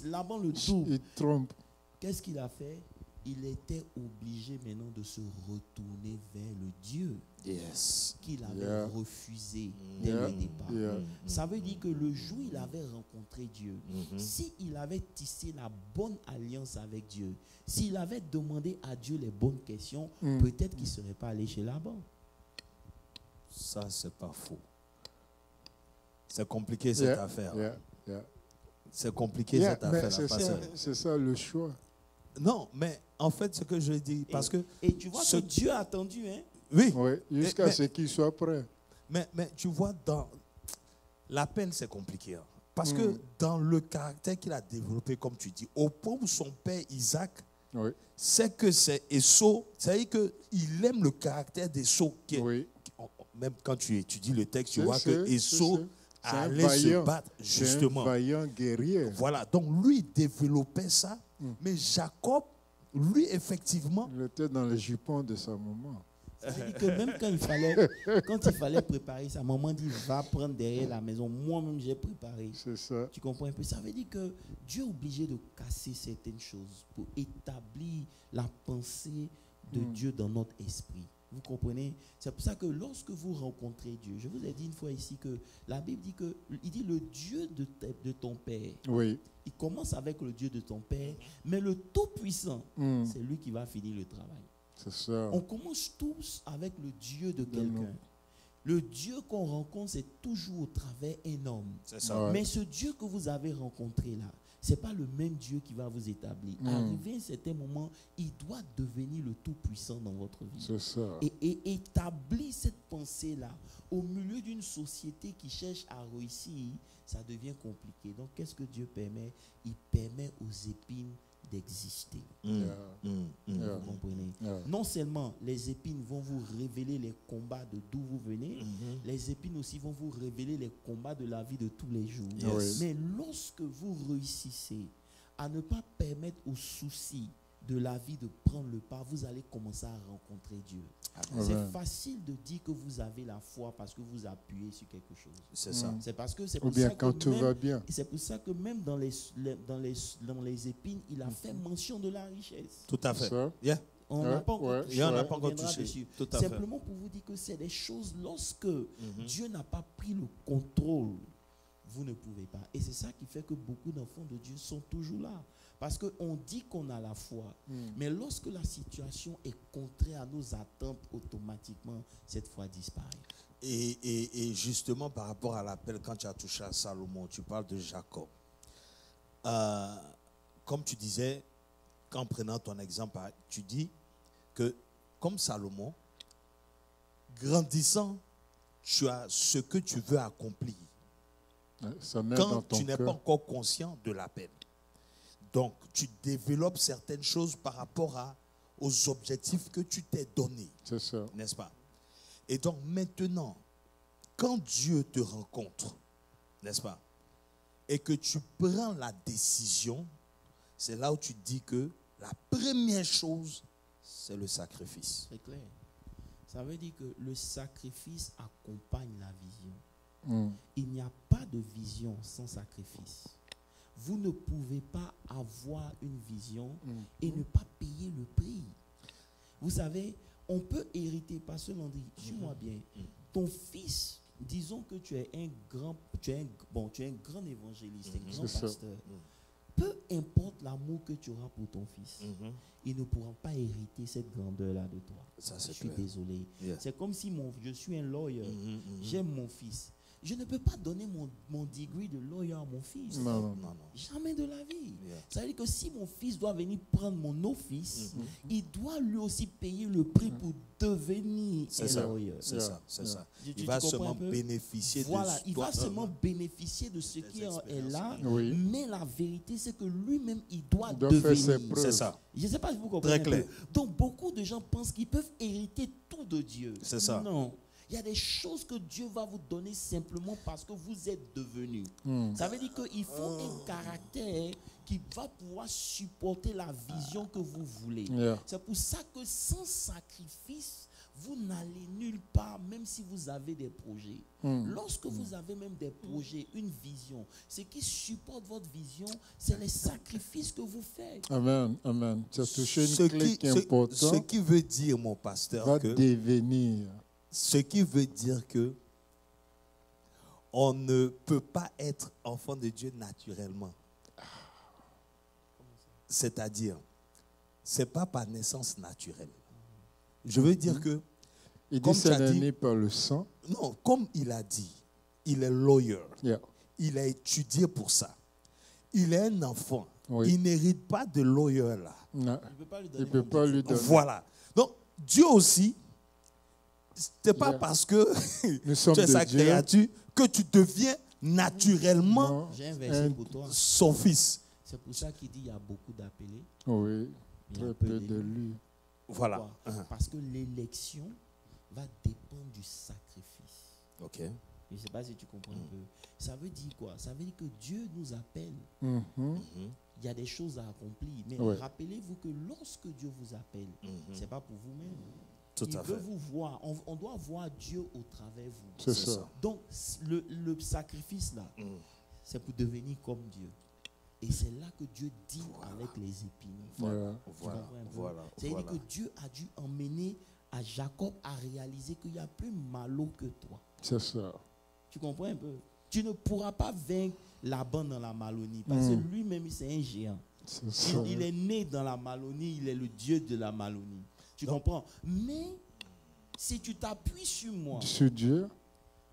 Speaker 3: Laban le double.
Speaker 2: Il trompe.
Speaker 3: qu'est-ce qu'il a fait? Il était obligé maintenant de se retourner vers le Dieu qu'il avait refusé dès le départ. Ça veut dire que le jour où il avait rencontré Dieu, s'il avait tissé la bonne alliance avec Dieu, s'il avait demandé à Dieu les bonnes questions, peut-être qu'il ne serait pas allé chez Laban.
Speaker 1: Ça, c'est pas faux. C'est compliqué cette affaire. C'est compliqué cette affaire.
Speaker 2: C'est ça le choix.
Speaker 1: Non, mais en fait, ce que je dis, parce que...
Speaker 3: Et tu vois que Dieu a attendu, hein?
Speaker 1: Oui.
Speaker 2: Jusqu'à ce qu'il soit prêt.
Speaker 1: Mais tu vois, dans l'appel, c'est compliqué. Hein, parce que dans le caractère qu'il a développé, comme tu dis, au point où son père Isaac, c'est que c'est Esau, c'est-à-dire qu'il aime le caractère d'Esau. Même quand tu étudies le texte, tu vois que Esau allait se battre, justement.
Speaker 2: Un vaillant guerrier.
Speaker 1: Voilà, donc lui, il développait ça. Mais Jacob, lui, effectivement...
Speaker 2: Il était dans le jupon de sa maman.
Speaker 3: Ça veut dire que même quand il fallait préparer, sa maman dit, va prendre derrière la maison. Moi-même, j'ai préparé.
Speaker 2: C'est ça.
Speaker 3: Tu comprends un peu? Ça veut dire que Dieu est obligé de casser certaines choses pour établir la pensée de Dieu dans notre esprit. Vous comprenez? C'est pour ça que lorsque vous rencontrez Dieu, je vous ai dit une fois ici que la Bible dit que il dit le Dieu de ton père.
Speaker 2: Oui.
Speaker 3: Il commence avec le Dieu de ton père, mais le Tout-Puissant, c'est lui qui va finir le travail.
Speaker 2: C'est ça.
Speaker 3: On commence tous avec le Dieu de quelqu'un. Le Dieu qu'on rencontre, c'est toujours au travers d'un homme.
Speaker 1: C'est ça.
Speaker 3: Mais ce Dieu que vous avez rencontré là, ce n'est pas le même Dieu qui va vous établir. Arrivé à un certain moment, il doit devenir le Tout-Puissant dans votre vie.
Speaker 2: C'est ça.
Speaker 3: Et établir cette pensée-là au milieu d'une société qui cherche à réussir, ça devient compliqué. Donc, qu'est-ce que Dieu permet? Il permet aux épines d'exister. Vous comprenez? Non seulement les épines vont vous révéler les combats de d'où vous venez, les épines aussi vont vous révéler les combats de la vie de tous les jours. Mais lorsque vous réussissez à ne pas permettre aux soucis de la vie de prendre le pas, vous allez commencer à rencontrer Dieu. C'est facile de dire que vous avez la foi parce que vous appuyez sur quelque chose.
Speaker 1: C'est ça.
Speaker 3: C'est parce que c'est
Speaker 2: Ou bien quand tout va bien.
Speaker 3: C'est pour ça que même dans les épines, il a fait mention de la richesse.
Speaker 1: Tout à fait.
Speaker 3: On n'a pas encore
Speaker 1: touché.
Speaker 3: Simplement pour vous dire que c'est des choses, lorsque Dieu n'a pas pris le contrôle, vous ne pouvez pas. Et c'est ça qui fait que beaucoup d'enfants de Dieu sont toujours là. Parce qu'on dit qu'on a la foi, mais lorsque la situation est contraire à nos attentes, automatiquement, cette foi disparaît.
Speaker 1: Et justement, par rapport à l'appel, quand tu as touché à Salomon, tu parles de Jacob. Comme tu disais, en prenant ton exemple, tu dis que, comme Salomon, grandissant, tu as ce que tu veux accomplir. Quand tu n'es pas encore conscient de l'appel. Donc, tu développes certaines choses par rapport aux objectifs que tu t'es donnés.
Speaker 2: C'est ça.
Speaker 1: N'est-ce pas? Et donc, maintenant, quand Dieu te rencontre, n'est-ce pas? Et que tu prends la décision, c'est là où tu te dis que la première chose, c'est le sacrifice.
Speaker 3: C'est clair. Ça veut dire que le sacrifice accompagne la vision. Il n'y a pas de vision sans sacrifice. Vous ne pouvez pas avoir une vision et ne pas payer le prix. Vous savez, on peut hériter, Pasteur Landry, suis-moi bien, ton fils, disons que tu es un grand évangéliste, un grand pasteur. Peu importe l'amour que tu auras pour ton fils, il ne pourra pas hériter cette grandeur-là de toi.
Speaker 1: Ça,
Speaker 3: je suis désolé. C'est comme si je suis un lawyer, j'aime mon fils. Je ne peux pas donner mon degré de lawyer à mon fils.
Speaker 2: Non.
Speaker 3: Jamais de la vie. Ça veut dire que si mon fils doit venir prendre mon office, il doit lui aussi payer le prix pour devenir un lawyer.
Speaker 1: C'est ça. Il va seulement bénéficier
Speaker 3: il va seulement bénéficier de ce qui est là. Mais la vérité, c'est que lui-même, il doit devenir.
Speaker 1: C'est ça.
Speaker 3: Je ne sais pas si vous comprenez.
Speaker 1: Très clair.
Speaker 3: Donc, beaucoup de gens pensent qu'ils peuvent hériter tout de Dieu.
Speaker 1: C'est ça.
Speaker 3: Non. Il y a des choses que Dieu va vous donner simplement parce que vous êtes devenu. Ça veut dire qu'il faut un caractère qui va pouvoir supporter la vision que vous voulez. C'est pour ça que sans sacrifice, vous n'allez nulle part, même si vous avez des projets. Lorsque vous avez même des projets, une vision, ce qui supporte votre vision, c'est les sacrifices que vous faites.
Speaker 2: Amen, amen. Tu as touché une clé qui est importante.
Speaker 1: Ce qui veut dire, mon pasteur,
Speaker 2: va
Speaker 1: que
Speaker 2: devenir.
Speaker 1: Ce qui veut dire que on ne peut pas être enfant de Dieu naturellement. C'est-à-dire, c'est pas par naissance naturelle. Je veux dire que
Speaker 2: il dit c'est né par le sang.
Speaker 1: Non, comme il a dit, il est lawyer.
Speaker 2: Yeah.
Speaker 1: Il a étudié pour ça. Il est un enfant.
Speaker 2: Oui.
Speaker 1: Il n'hérite pas de lawyer là.
Speaker 2: Non.
Speaker 3: Il ne peut pas lui donner.
Speaker 1: Voilà. Donc, Dieu aussi, ce n'est pas parce que tu es sa créature que tu deviens naturellement son fils.
Speaker 3: C'est pour ça qu'il dit qu'il y a beaucoup d'appelés.
Speaker 2: Oui, très peu de lui.
Speaker 1: Voilà.
Speaker 3: Parce que l'élection va dépendre du sacrifice.
Speaker 1: Ok.
Speaker 3: Je ne sais pas si tu comprends un peu. Ça veut dire quoi? Ça veut dire que Dieu nous appelle. Il y a des choses à accomplir. Mais rappelez-vous que lorsque Dieu vous appelle, ce n'est pas pour vous-même.
Speaker 1: Tout à fait.
Speaker 3: Il veut vous voir. On doit voir Dieu au travers vous.
Speaker 2: C'est ça.
Speaker 3: Donc, le sacrifice là, c'est pour devenir comme Dieu. Et c'est là que Dieu dit avec les épines.
Speaker 1: Voilà.
Speaker 3: C'est-à-dire que Dieu a dû emmener à Jacob à réaliser qu'il y a plus malo que toi.
Speaker 2: C'est ça.
Speaker 3: Tu comprends un peu? Tu ne pourras pas vaincre Laban dans la Malonie parce que lui-même, c'est un géant. Il est né dans la Malonie, il est le Dieu de la Malonie. Tu comprends? Mais si tu t'appuies sur moi,
Speaker 2: sur Dieu,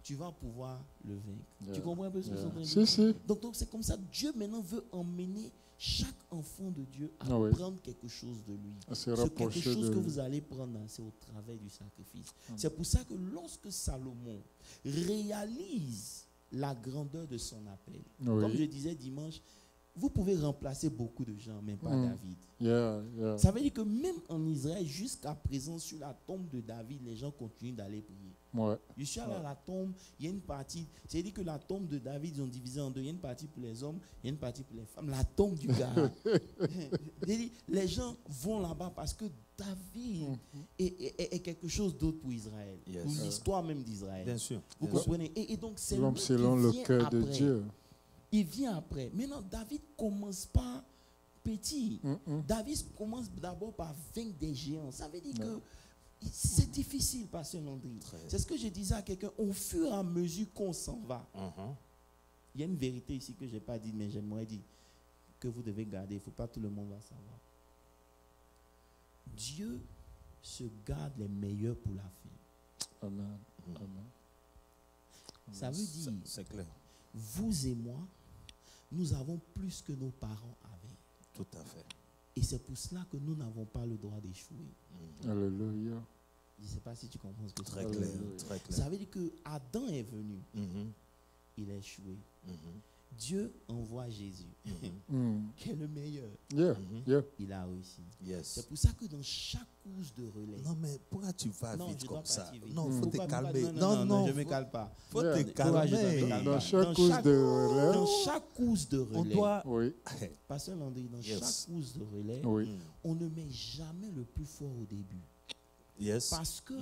Speaker 3: tu vas pouvoir le vaincre. Tu comprends un peu ce que je veux
Speaker 2: dire? Si.
Speaker 3: Donc c'est comme ça. Dieu maintenant veut emmener chaque enfant de Dieu à prendre quelque chose de lui. C'est quelque chose que vous allez prendre, c'est au travers du sacrifice. C'est pour ça que lorsque Salomon réalise la grandeur de son appel, comme je disais dimanche, vous pouvez remplacer beaucoup de gens, mais pas David. Ça veut dire que même en Israël, jusqu'à présent, sur la tombe de David, les gens continuent d'aller prier. Je suis allé à la tombe, il y a une partie, c'est-à-dire que la tombe de David, ils ont divisé en deux. Il y a une partie pour les hommes, il y a une partie pour les femmes. La tombe du gars. Les gens vont là-bas parce que David est quelque chose d'autre pour Israël, pour l'histoire même d'Israël.
Speaker 1: Bien sûr.
Speaker 3: Vous comprenez? Et donc, c'est
Speaker 2: l'homme selon le cœur de Dieu.
Speaker 3: Il vient après. Maintenant, David commence pas petit. David commence d'abord par vaincre des géants. Ça veut dire que c'est difficile, Pasteur Landry. C'est ce que je disais à quelqu'un. Au fur et à mesure qu'on s'en va, il y a une vérité ici que je n'ai pas dit, mais j'aimerais dire que vous devez garder. Il ne faut pas que tout le monde va savoir. Dieu se garde les meilleurs pour la fin.
Speaker 2: Amen.
Speaker 3: Ça veut dire,
Speaker 1: c'est clair.
Speaker 3: Vous et moi, nous avons plus que nos parents avaient.
Speaker 1: Tout à fait.
Speaker 3: Et c'est pour cela que nous n'avons pas le droit d'échouer.
Speaker 2: Alléluia.
Speaker 3: Je ne sais pas si tu comprends ce que
Speaker 1: très clair, très clair.
Speaker 3: Ça veut dire que Adam est venu. Il a échoué. Dieu envoie Jésus, qui est le meilleur. Il a réussi. C'est pour ça que dans chaque course de relais.
Speaker 1: Non, mais pourquoi tu vas vite comme ça?
Speaker 3: Non,
Speaker 1: il faut te calmer.
Speaker 3: Non, je ne me calme pas.
Speaker 1: Il faut te calmer.
Speaker 2: Dans chaque course de relais.
Speaker 3: Dans chaque course de relais.
Speaker 1: On doit.
Speaker 3: Pasteur Landry, dans chaque course de relais, on ne met jamais le plus fort au début. Parce que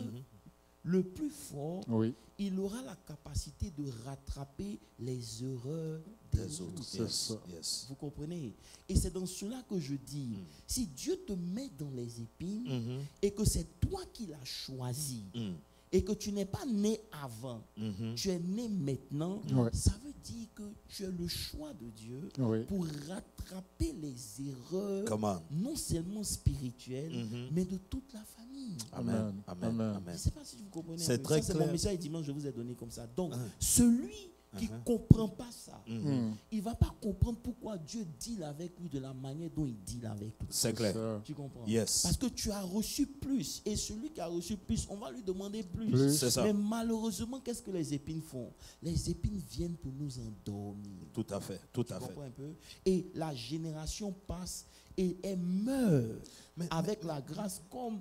Speaker 3: le plus fort, il aura la capacité de rattraper les erreurs des autres. Vous comprenez? Et c'est dans cela que je dis, si Dieu te met dans les épines et que c'est toi qui l'as choisi et que tu n'es pas né avant, tu es né maintenant, ça veut dire que tu as le choix de Dieu pour rattraper les erreurs, non seulement spirituelles, mais de toute la famille.
Speaker 1: Amen.
Speaker 3: Je ne sais pas si vous comprenez.
Speaker 1: C'est très clair.
Speaker 3: C'est mon message dimanche, je vous ai donné comme ça. Donc, celui qui ne comprend pas ça, il ne va pas comprendre pourquoi Dieu deal avec lui de la manière dont il deal avec lui.
Speaker 1: C'est clair.
Speaker 3: Tu comprends? Parce que tu as reçu plus. Et celui qui a reçu plus, on va lui demander plus. Mais malheureusement, qu'est-ce que les épines font? Les épines viennent pour nous endormir.
Speaker 1: Tout à fait. Tout à fait.
Speaker 3: Tu comprends un peu? Et la génération passe et elle meurt avec la grâce comme...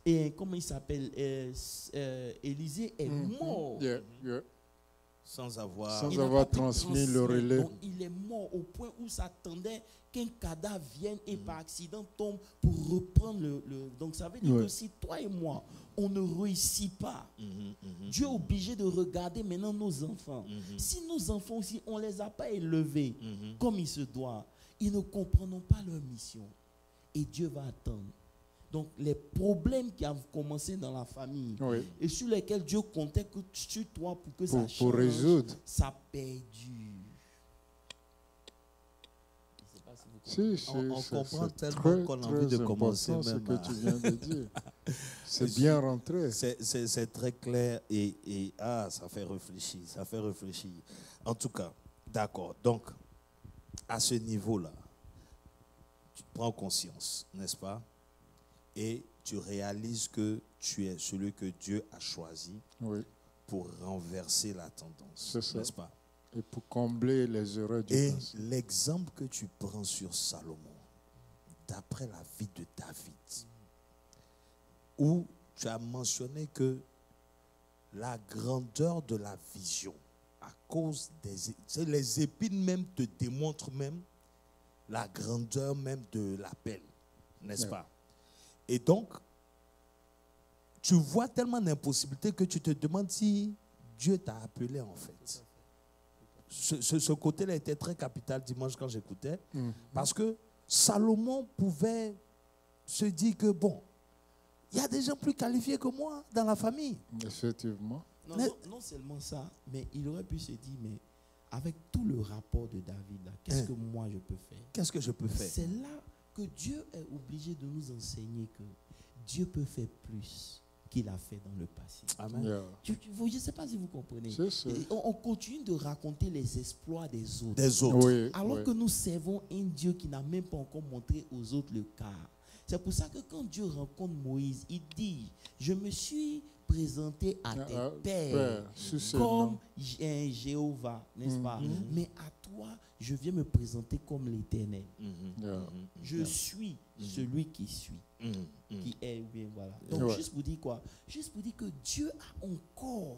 Speaker 3: Et comment il s'appelle? Élisée est mort.
Speaker 1: Sans avoir
Speaker 4: Il n'a
Speaker 2: avoir
Speaker 4: pas pu
Speaker 2: transmis le
Speaker 4: transmettre.
Speaker 2: relais.
Speaker 4: Donc, il est mort au point où s'attendait qu'un cadavre vienne et par accident tombe pour reprendre Donc, ça veut dire
Speaker 2: Ouais.
Speaker 4: que si toi et moi, on ne réussit pas, Dieu est obligé de regarder maintenant nos enfants. Si nos enfants aussi, on ne les a pas élevés comme il se doit, ils ne comprendront pas leur mission. Et Dieu va attendre. Donc, les problèmes qui ont commencé dans la famille
Speaker 2: Oui.
Speaker 4: et sur lesquels Dieu comptait que sur toi pour que ça change,
Speaker 2: Pour résoudre.
Speaker 4: ça perdure. Je sais pas si vous comprenez.
Speaker 1: on comprend
Speaker 2: c'est
Speaker 1: tellement
Speaker 2: très,
Speaker 1: qu'on a
Speaker 2: très
Speaker 1: envie de commencer
Speaker 2: important,
Speaker 1: même
Speaker 2: ce
Speaker 1: à-
Speaker 2: que tu viens de dire. C'est bien rentré.
Speaker 1: C'est très clair et ça fait réfléchir, ça fait réfléchir. En tout cas, d'accord. Donc, à ce niveau-là, tu prends conscience, n'est-ce pas? Et tu réalises que tu es celui que Dieu a choisi
Speaker 2: Oui.
Speaker 1: pour renverser la tendance,
Speaker 2: C'est ça.
Speaker 1: n'est-ce pas?
Speaker 2: Et pour combler les erreurs du
Speaker 1: Et
Speaker 2: passé.
Speaker 1: l'exemple que tu prends sur Salomon, d'après la vie de David, où tu as mentionné que la grandeur de la vision, à cause les épines même te démontrent même la grandeur même de l'appel, n'est-ce
Speaker 2: Ouais.
Speaker 1: pas? Et donc, tu vois tellement d'impossibilités que tu te demandes si Dieu t'a appelé en fait. Ce côté-là était très capital dimanche quand j'écoutais, parce que Salomon pouvait se dire que bon, il y a des gens plus qualifiés que moi dans la famille.
Speaker 2: Effectivement.
Speaker 4: Non seulement ça, mais il aurait pu se dire, mais avec tout le rapport de David, là, qu'est-ce que moi je peux faire?
Speaker 1: Qu'est-ce que je peux faire?
Speaker 4: C'est là que Dieu est obligé de nous enseigner que Dieu peut faire plus qu'il a fait dans le passé.
Speaker 1: Amen.
Speaker 2: Yeah.
Speaker 4: Je ne sais pas si vous comprenez.
Speaker 2: C'est ça.
Speaker 4: Et on continue de raconter les exploits des autres.
Speaker 1: Des autres.
Speaker 2: Oui,
Speaker 4: Alors
Speaker 2: oui.
Speaker 4: que nous servons un Dieu qui n'a même pas encore montré aux autres le cas. C'est pour ça que quand Dieu rencontre Moïse, il dit, je me suis présenté à tes pères
Speaker 2: Père, sous ce
Speaker 4: comme
Speaker 2: nom.
Speaker 4: un Jéhovah, n'est-ce pas? Mais à toi, je viens me présenter comme l'Éternel.
Speaker 2: Yeah.
Speaker 4: Je suis celui qui suis, qui est ou bien voilà. Donc
Speaker 2: Ouais.
Speaker 4: juste pour dire quoi? Juste pour dire que Dieu a encore.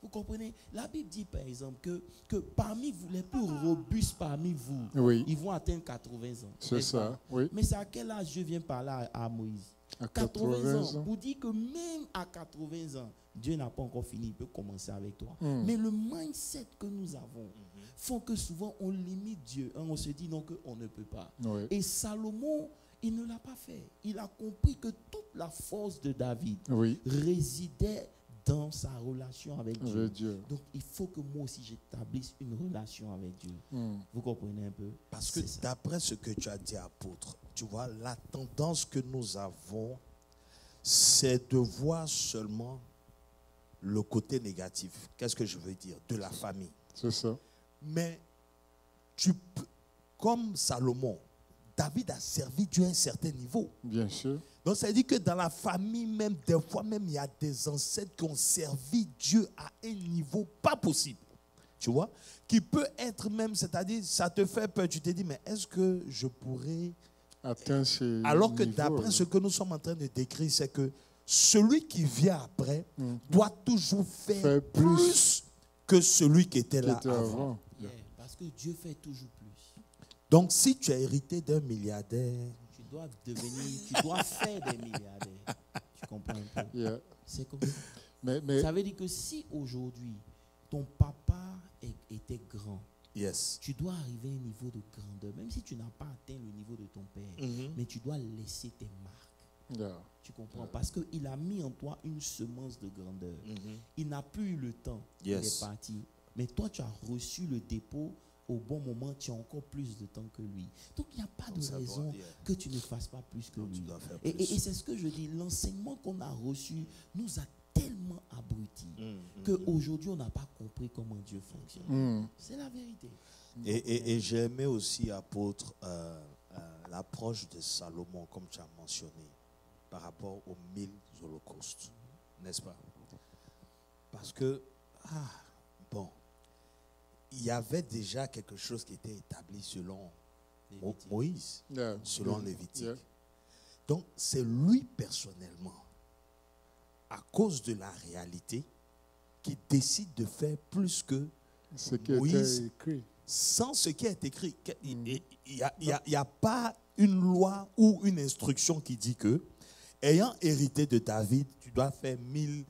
Speaker 4: Vous comprenez? La Bible dit par exemple que parmi vous, les plus robustes parmi vous,
Speaker 2: Oui,
Speaker 4: ils vont atteindre 80 ans.
Speaker 2: c'est
Speaker 4: n'est-ce
Speaker 2: ça.
Speaker 4: pas?
Speaker 2: Oui.
Speaker 4: Mais c'est à quel âge Dieu vient parler à Moïse?
Speaker 2: À
Speaker 4: 80 ans. Pour dire que même à 80 ans, Dieu n'a pas encore fini, il peut commencer avec toi. Mais le mindset que nous avons font que souvent on limite Dieu. On se dit non, qu'on ne peut pas.
Speaker 2: Oui.
Speaker 4: Et Salomon, il ne l'a pas fait. Il a compris que toute la force de David
Speaker 2: Oui.
Speaker 4: résidait dans sa relation avec Dieu.
Speaker 2: Avec Dieu.
Speaker 4: Donc il faut que moi aussi j'établisse une relation avec Dieu.
Speaker 2: Mm.
Speaker 4: Vous comprenez un peu?
Speaker 1: Parce que
Speaker 4: C'est ça.
Speaker 1: d'après ce que tu as dit, apôtre, tu vois, la tendance que nous avons, c'est de voir seulement le côté négatif. Qu'est-ce que je veux dire? De la famille.
Speaker 2: C'est ça.
Speaker 1: Mais tu peux, comme Salomon, David a servi Dieu à un certain niveau.
Speaker 2: Bien sûr.
Speaker 1: Donc ça veut dire que dans la famille même, des fois même, il y a des ancêtres qui ont servi Dieu à un niveau pas possible. Tu vois? Qui peut être même, c'est-à-dire, ça te fait peur. Tu te dis, mais est-ce que je pourrais...
Speaker 2: Atteindre ces
Speaker 1: Alors que
Speaker 2: niveaux,
Speaker 1: d'après
Speaker 2: là.
Speaker 1: ce que nous sommes en train de décrire, c'est que celui qui vient après doit toujours faire
Speaker 2: Faire
Speaker 1: plus que celui qui était
Speaker 2: Qui
Speaker 1: là
Speaker 2: était
Speaker 1: avant.
Speaker 2: avant.
Speaker 4: Yeah, parce que Dieu fait toujours plus.
Speaker 1: Donc si tu as hérité d'un milliardaire,
Speaker 4: Tu dois devenir, tu dois faire des milliardaires. Tu comprends un peu?
Speaker 2: Yeah.
Speaker 4: C'est comme ça.
Speaker 2: Mais
Speaker 4: Ça veut dire que si aujourd'hui, ton papa était grand,
Speaker 1: yes.
Speaker 4: tu dois arriver à un niveau de grandeur, même si tu n'as pas atteint le niveau de ton père, mais tu dois laisser tes marques.
Speaker 2: yeah.
Speaker 4: Tu comprends? Parce qu'il a mis en toi une semence de grandeur. Il n'a plus eu le temps.
Speaker 1: Yes.
Speaker 4: Il est parti. Mais toi, tu as reçu le dépôt au bon moment. Tu as encore plus de temps que lui. Donc, il n'y a pas de
Speaker 1: ça doit
Speaker 4: raison
Speaker 1: dire.
Speaker 4: que tu ne fasses pas plus que
Speaker 1: Donc, tu
Speaker 4: lui.
Speaker 1: dois faire
Speaker 4: Et,
Speaker 1: plus.
Speaker 4: et c'est ce que je dis. L'enseignement qu'on a reçu nous a tellement abrutis qu'aujourd'hui, on n'a pas compris comment Dieu fonctionne.
Speaker 2: Mm.
Speaker 4: C'est la vérité.
Speaker 1: Et j'ai aimé aussi, apôtre, l'approche de Salomon, comme tu as mentionné, par rapport aux 1000 holocaustes, n'est-ce pas? Parce que, bon, il y avait déjà quelque chose qui était établi selon
Speaker 4: Lévitique.
Speaker 1: Moïse,
Speaker 2: Yeah.
Speaker 1: selon
Speaker 2: Yeah.
Speaker 1: Lévitique.
Speaker 2: Yeah.
Speaker 1: Donc, c'est lui personnellement, à cause de la réalité, qui décide de faire plus que
Speaker 2: Ce qui
Speaker 1: Moïse,
Speaker 2: était écrit.
Speaker 1: sans ce qui est écrit, il n'y a pas une loi ou une instruction qui dit que, ayant hérité de David, tu dois faire 1000.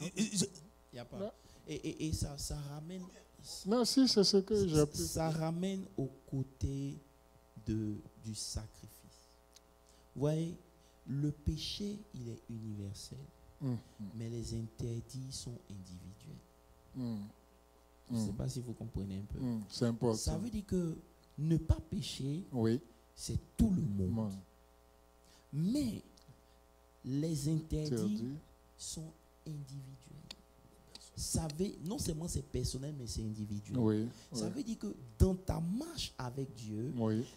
Speaker 4: Il n'y a pas. Et ça ramène.
Speaker 2: Non, si, c'est ce que j'ai appris.
Speaker 4: Ça ramène au côté du sacrifice. Vous voyez, le péché, il est universel, mais les interdits sont individuels. Je ne sais pas si vous comprenez un peu.
Speaker 2: C'est important.
Speaker 4: Ça veut dire que ne pas pécher,
Speaker 2: Oui.
Speaker 4: c'est tout le monde. Mais les interdits sont individuels. Ça veut, non seulement c'est personnel, mais c'est individuel.
Speaker 2: Oui,
Speaker 4: ça veut dire que dans ta marche avec Dieu,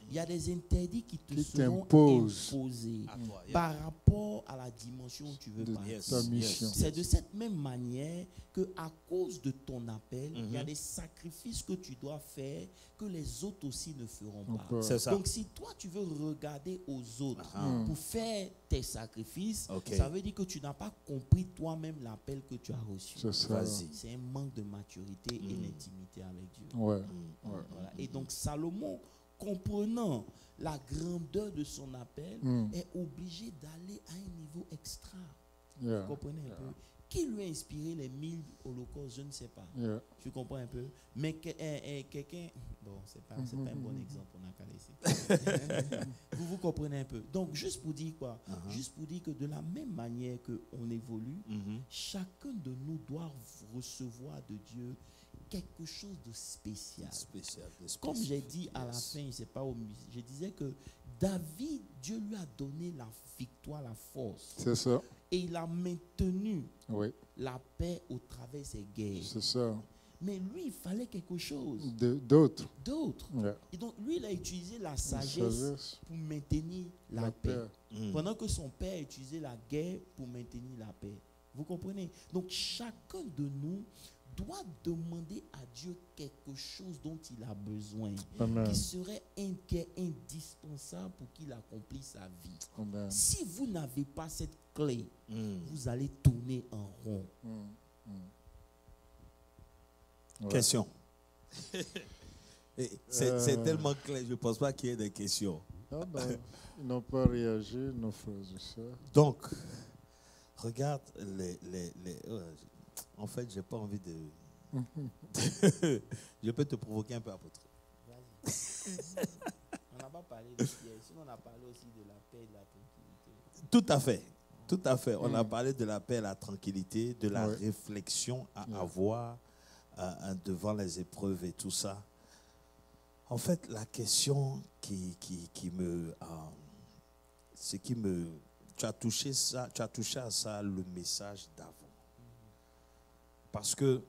Speaker 4: il y a des interdits qui te seront imposés par rapport à la dimension où tu veux partir. C'est de cette même manière que à cause de ton appel, il y a des sacrifices que tu dois faire que les autres aussi ne feront pas.
Speaker 1: C'est ça.
Speaker 4: Donc si toi tu veux regarder aux autres pour faire tes sacrifices, ça veut dire que tu n'as pas compris toi-même l'appel que tu as reçu.
Speaker 2: C'est ça.
Speaker 4: C'est un manque de maturité et d'intimité avec Dieu.
Speaker 2: Voilà.
Speaker 4: Et donc Salomon, comprenant la grandeur de son appel, est obligé d'aller à un niveau extra. Vous comprenez un peu? Qui lui a inspiré les 1000 holocaustes? Je ne sais pas. Tu comprends un peu? Mais quelqu'un... Bon, c'est pas un bon exemple, on a qu'à laisser. vous comprenez un peu? Donc, juste pour dire quoi? Juste pour dire que de la même manière qu'on évolue, chacun de nous doit recevoir de Dieu quelque chose de spécial. Comme j'ai dit à la fin, je disais que David, Dieu lui a donné la victoire, la force.
Speaker 2: C'est ça.
Speaker 4: Et il a maintenu la paix au travers de ses guerres.
Speaker 2: C'est ça.
Speaker 4: Mais lui, il fallait quelque chose.
Speaker 2: D'autres.
Speaker 4: Et donc, lui, il a utilisé la sagesse pour maintenir la paix. Pendant que son père a utilisé la guerre pour maintenir la paix. Vous comprenez? Donc, chacun de nous doit demander à Dieu quelque chose dont il a besoin, qui serait indispensable pour qu'il accomplisse sa vie.
Speaker 2: Amen.
Speaker 4: Si vous n'avez pas cette clé, vous allez tourner en rond.
Speaker 1: Question. C'est tellement clair, je ne pense pas qu'il y ait des questions.
Speaker 2: Non, ils n'ont pas réagi, nos frères et sœurs.
Speaker 1: Donc, regarde en fait, je n'ai pas envie de... Je peux te provoquer un peu, apôtre.
Speaker 4: Vas-y. On n'a pas parlé de piège, sinon on a parlé aussi de la paix et de la tranquillité.
Speaker 1: Tout à fait. Tout à fait. On a parlé de la paix et la tranquillité, de la réflexion à avoir devant les épreuves et tout ça. En fait, la question qui me... Tu as touché à ça, le message d'avant. Parce que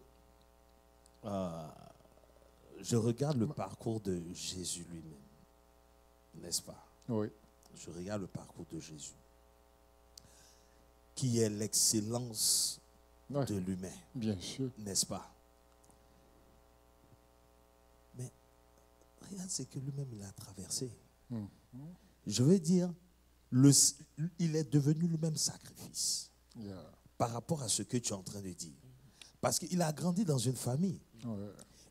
Speaker 1: je regarde le parcours de Jésus lui-même, n'est-ce pas?
Speaker 2: Oui.
Speaker 1: Je regarde le parcours de Jésus, qui est l'excellence de l'humain.
Speaker 2: Bien sûr.
Speaker 1: N'est-ce pas? Mais regarde ce que lui-même il a traversé. Je veux dire, il est devenu lui-même sacrifice par rapport à ce que tu es en train de dire. Parce qu'il a grandi dans une famille.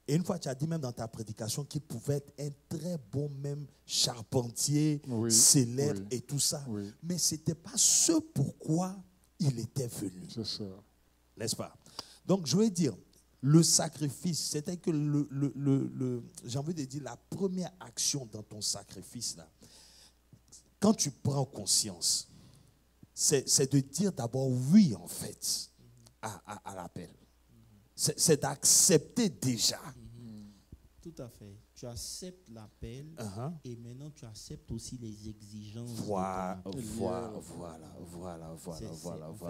Speaker 1: Et une fois, tu as dit même dans ta prédication qu'il pouvait être un très bon même charpentier, célèbre et tout ça. Mais ce n'était pas ce pourquoi il était venu.
Speaker 2: C'est ça.
Speaker 1: N'est-ce pas? Donc, je veux dire, le sacrifice, c'était que j'ai envie de dire, la première action dans ton sacrifice, là, quand tu prends conscience, c'est de dire d'abord oui, en fait, à l'appel. C'est d'accepter déjà.
Speaker 4: Tout à fait. Tu acceptes l'appel et maintenant tu acceptes aussi les exigences.
Speaker 1: Voilà.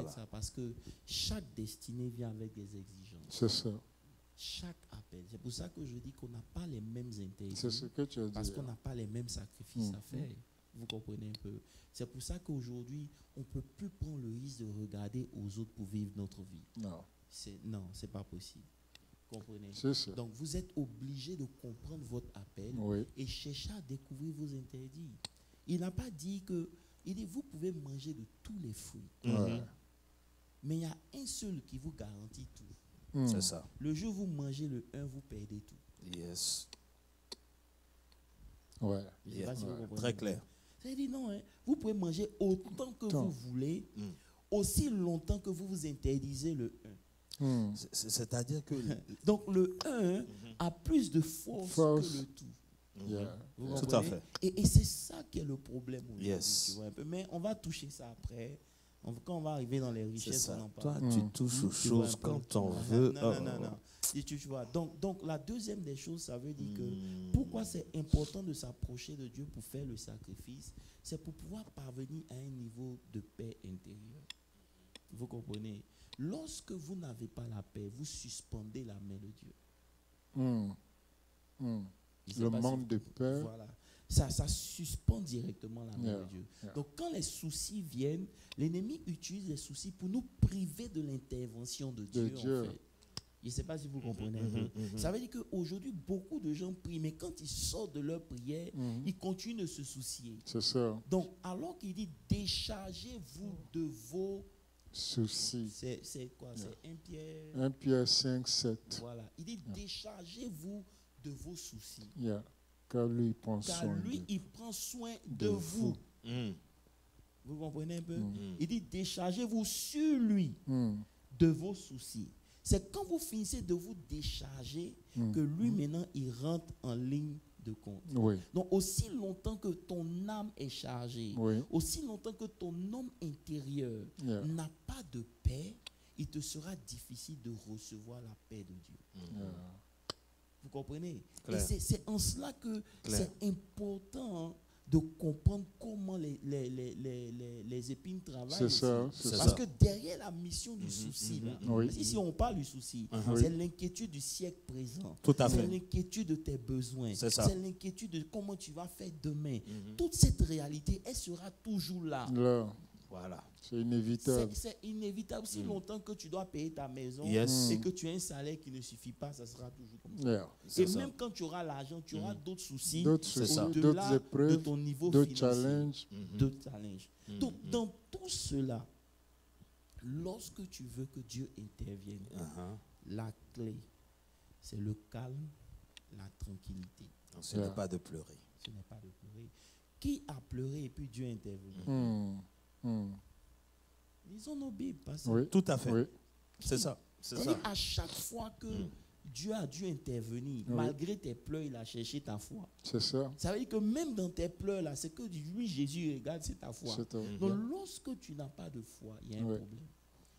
Speaker 4: Ça, parce que chaque destinée vient avec des exigences.
Speaker 2: C'est ça.
Speaker 4: Chaque appel. C'est pour ça que je dis qu'on n'a pas les mêmes intérêts.
Speaker 2: C'est ce que tu as dit.
Speaker 4: Parce qu'on n'a pas les mêmes sacrifices à faire. Vous comprenez un peu? C'est pour ça qu'aujourd'hui, on ne peut plus prendre le risque de regarder aux autres pour vivre notre vie.
Speaker 2: Non.
Speaker 4: Non, ce n'est pas possible. Comprenez?
Speaker 2: C'est ça.
Speaker 4: Donc, vous êtes obligé de comprendre votre appel et chercher à découvrir vos interdits. Il n'a pas dit que... Il dit, vous pouvez manger de tous les fruits. Mais il y a un seul qui vous garantit tout.
Speaker 1: C'est ça.
Speaker 4: Le jour où vous mangez le 1, vous perdez tout.
Speaker 1: Yes.
Speaker 2: Ouais.
Speaker 4: Je sais pas si vous comprenez.
Speaker 1: Très clair.
Speaker 4: Ça dit non, hein. Vous pouvez manger autant que vous voulez, aussi longtemps que vous vous interdisez le 1.
Speaker 1: C'est-à-dire que...
Speaker 4: Donc le 1 a plus de force que le tout. Vous
Speaker 1: Tout à fait.
Speaker 4: Et c'est ça qui est le problème aujourd'hui.
Speaker 1: Yes.
Speaker 4: Tu vois un peu. Mais on va toucher ça après. Quand on va arriver dans les richesses, on en parle.
Speaker 1: Toi, tu touches aux choses quand on veut.
Speaker 4: Non. Et tu vois. Donc, la deuxième des choses, ça veut dire que pourquoi c'est important de s'approcher de Dieu pour faire le sacrifice, c'est pour pouvoir parvenir à un niveau de paix intérieure. Vous comprenez? Lorsque vous n'avez pas la paix, vous suspendez la main de Dieu.
Speaker 2: Le manque de paix.
Speaker 4: Voilà. Ça suspend directement la main de Dieu. Donc, quand les soucis viennent, l'ennemi utilise les soucis pour nous priver de l'intervention de Dieu. En fait. Je ne sais pas si vous comprenez un peu. Ça veut dire qu'aujourd'hui, beaucoup de gens prient, mais quand ils sortent de leur prière, ils continuent de se soucier.
Speaker 2: C'est ça.
Speaker 4: Donc, alors qu'il dit déchargez-vous de vos
Speaker 2: soucis.
Speaker 4: C'est quoi? C'est
Speaker 2: 1 Pierre 5, 7.
Speaker 4: Voilà. Il dit déchargez-vous de vos soucis.
Speaker 2: Car lui,
Speaker 4: il prend soin de vous. Vous comprenez un peu? Il dit déchargez-vous sur lui de vos soucis. C'est quand vous finissez de vous décharger que lui, maintenant, il rentre en ligne de compte. Donc, aussi longtemps que ton âme est chargée, aussi longtemps que ton homme intérieur n'a pas de paix, il te sera difficile de recevoir la paix de Dieu. Vous comprenez? Et c'est en cela que c'est important de comprendre comment les épines travaillent.
Speaker 2: C'est ça.
Speaker 4: Parce que derrière la mission du souci, si on parle du souci, c'est l'inquiétude du siècle présent.
Speaker 1: Tout à fait.
Speaker 4: C'est l'inquiétude de tes besoins.
Speaker 1: C'est
Speaker 4: l'inquiétude de comment tu vas faire demain. Toute cette réalité, elle sera toujours là.
Speaker 1: Voilà.
Speaker 2: C'est inévitable.
Speaker 4: C'est inévitable. Si longtemps que tu dois payer ta maison et que tu as un salaire qui ne suffit pas, ça sera toujours comme ça. Et même quand tu auras l'argent, tu auras d'autres soucis,
Speaker 2: d'autres épreuves,
Speaker 4: de ton niveau
Speaker 2: d'autres
Speaker 4: financier,
Speaker 2: challenges.
Speaker 4: d'autres challenges. Donc, dans tout cela, lorsque tu veux que Dieu intervienne, la clé, c'est le calme, la tranquillité.
Speaker 1: Donc, ce n'est pas de pleurer.
Speaker 4: Ce n'est pas de pleurer. Qui a pleuré et puis Dieu est intervenu? Lisons nos Bibles.
Speaker 1: Tout à fait. C'est ça.
Speaker 4: À chaque fois que Dieu a dû intervenir, malgré tes pleurs, il a cherché ta foi.
Speaker 2: C'est ça.
Speaker 4: Ça veut dire que même dans tes pleurs, là, c'est que lui, Jésus, regarde, c'est ta foi. Donc, lorsque tu n'as pas de foi, il y a un problème.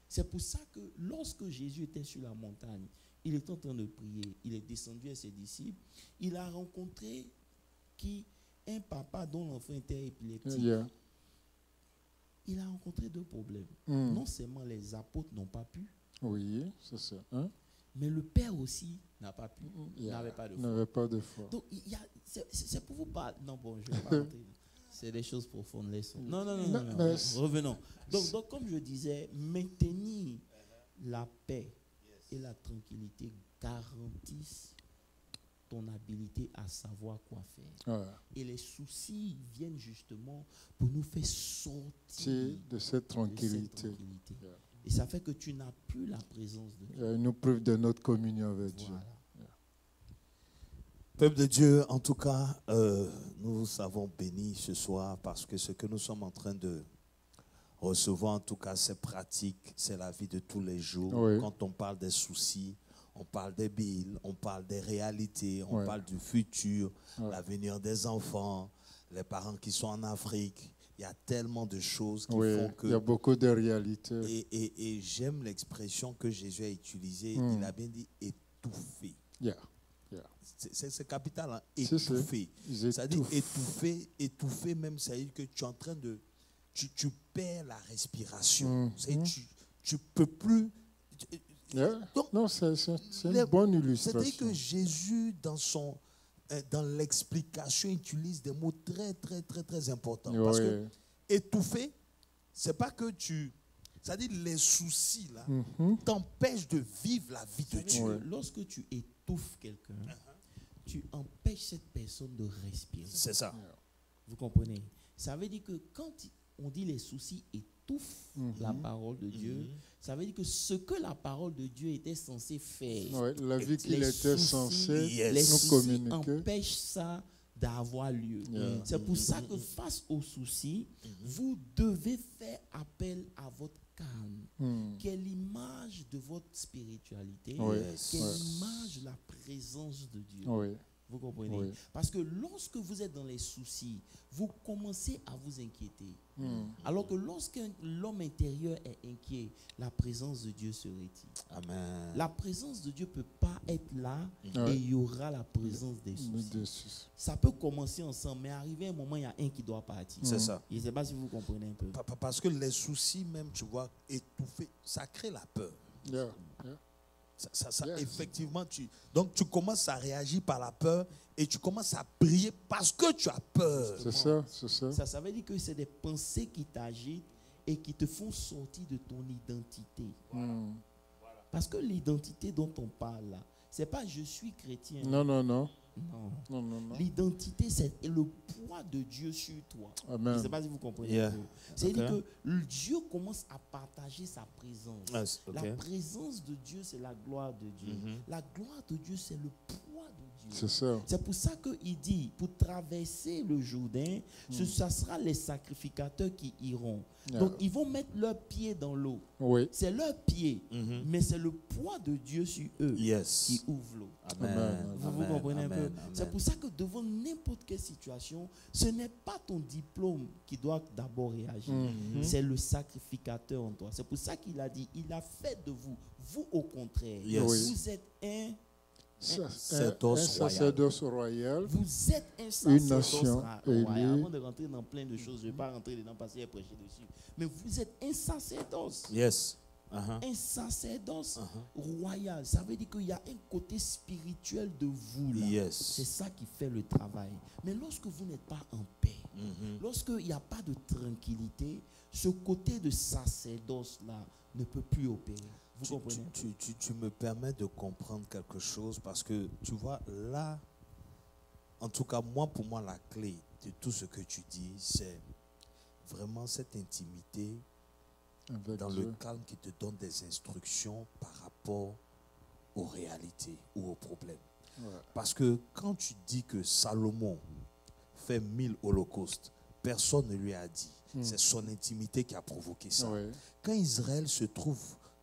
Speaker 4: C'est pour ça que lorsque Jésus était sur la montagne, il était en train de prier, il est descendu à ses disciples, il a rencontré un papa dont l'enfant était épileptique. Il a rencontré deux problèmes. Non seulement les apôtres n'ont pas pu,
Speaker 2: c'est ça.
Speaker 4: mais le père aussi n'a pas pu, n'avait pas de foi. Donc, c'est pour vous parler. Non, bon, je ne vais pas rentrer. C'est des choses profondes. Non. Revenons. Donc, comme je disais, maintenir la paix et la tranquillité garantissent ton habilité à savoir quoi faire. Et les soucis viennent justement pour nous faire sortir
Speaker 2: de cette tranquillité.
Speaker 4: Et ça fait que tu n'as plus la présence de Dieu.
Speaker 2: Nous preuve de notre communion avec Dieu.
Speaker 1: Peuple de Dieu, en tout cas, nous avons béni ce soir parce que ce que nous sommes en train de recevoir, en tout cas, c'est pratique, c'est la vie de tous les jours. Quand on parle des soucis, on parle des billes, on parle des réalités, on parle du futur, l'avenir des enfants, les parents qui sont en Afrique. Il y a tellement de choses qui font que...
Speaker 2: Il y a beaucoup de réalités.
Speaker 1: Et j'aime l'expression que Jésus a utilisée. Il a bien dit étouffer. C'est capital, hein? Étouffer. C'est-à-dire étouffer même, c'est-à-dire que tu es en train de... Tu perds la respiration. Tu ne peux plus...
Speaker 2: Donc, non, c'est une bonne illustration.
Speaker 1: C'est-à-dire que Jésus, dans l'explication, utilise des mots très, très, très, très importants. Parce que étouffer, c'est pas que c'est-à-dire les soucis, là, t'empêchent de vivre la vie de Dieu.
Speaker 4: Lorsque tu étouffes quelqu'un, tu empêches cette personne de respirer.
Speaker 1: C'est ça.
Speaker 4: Vous comprenez? Ça veut dire que quand on dit les soucis étouffent la parole de Dieu. Ça veut dire que ce que la parole de Dieu était censée faire,
Speaker 2: la vie qu'il était censé
Speaker 4: les
Speaker 2: nous
Speaker 4: soucis
Speaker 2: communiquer
Speaker 4: empêchent ça d'avoir lieu. C'est pour ça que face aux soucis, vous devez faire appel à votre calme, qui est l'image de votre spiritualité, qui est l'image de la présence de Dieu. Vous comprenez? Parce que lorsque vous êtes dans les soucis, vous commencez à vous inquiéter. Alors que lorsque l'homme intérieur est inquiet, la présence de Dieu se retire.
Speaker 1: Amen.
Speaker 4: La présence de Dieu ne peut pas être là et il y aura la présence des soucis. Ça peut commencer ensemble, mais arrivé un moment, il y a un qui doit partir.
Speaker 1: C'est ça.
Speaker 4: Je ne sais pas si vous comprenez un peu.
Speaker 1: Parce que les soucis même, tu vois, étouffés, ça crée la peur. Effectivement, donc tu commences à réagir par la peur et tu commences à prier parce que tu as peur.
Speaker 2: C'est ça.
Speaker 4: Ça veut dire que c'est des pensées qui t'agitent et qui te font sortir de ton identité. Parce que l'identité dont on parle là, c'est pas je suis chrétien.
Speaker 2: Non.
Speaker 4: L'identité, c'est le poids de Dieu sur toi.
Speaker 2: Amen.
Speaker 4: Je ne sais pas si vous comprenez. C'est-à-dire que Dieu commence à partager sa présence. La présence de Dieu, c'est la gloire de Dieu. La gloire de Dieu, c'est le poids de Dieu.
Speaker 2: C'est ça.
Speaker 4: C'est pour ça qu'il dit, pour traverser le Jourdain, ce sera les sacrificateurs qui iront. Donc, ils vont mettre leurs pieds dans l'eau. C'est leurs pieds, mais c'est le poids de Dieu sur eux qui ouvre l'eau. Vous comprenez un peu? C'est pour ça que devant n'importe quelle situation, ce n'est pas ton diplôme qui doit d'abord réagir. C'est le sacrificateur en toi. C'est pour ça qu'il a dit, il a fait de vous, vous au contraire, vous êtes un
Speaker 2: sacerdoce royal.
Speaker 4: Vous êtes un sacerdoce royal. Avant de rentrer dans plein de choses, je ne vais pas rentrer dedans parce qu'il y a prêché dessus. Mais vous êtes un sacerdoce. Un sacerdoce royal. Ça veut dire qu'il y a un côté spirituel de vous là. C'est ça qui fait le travail. Mais lorsque vous n'êtes pas en paix, lorsqu'il n'y a pas de tranquillité, ce côté de sacerdoce là ne peut plus opérer.
Speaker 1: Tu me permets de comprendre quelque chose parce que tu vois là, en tout cas pour moi la clé de tout ce que tu dis, c'est vraiment cette intimité dans le calme qui te donne des instructions par rapport aux réalités ou aux problèmes. Parce que quand tu dis que Salomon fait 1000 holocaustes, personne ne lui a dit. C'est son intimité qui a provoqué ça. Quand Israël se trouve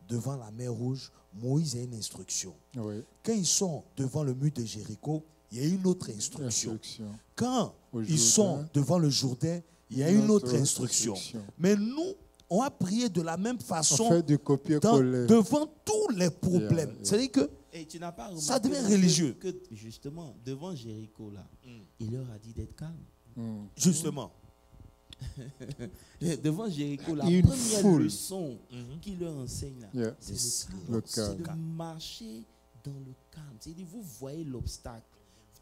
Speaker 1: devant la mer Rouge, Moïse a une instruction. Quand ils sont devant le mur de Jéricho, il y a une autre instruction. Quand ils sont devant le Jourdain, il y a une autre instruction. Mais nous, on a prié de la même façon devant tous les problèmes. C'est-à-dire que ça devient religieux.
Speaker 4: Que justement, devant Jéricho, là, il leur a dit d'être calme.
Speaker 1: Justement.
Speaker 4: Devant Jéricho, la première leçon qu'il leur enseigne là, c'est de marcher dans le calme. C'est-à-dire, vous voyez l'obstacle.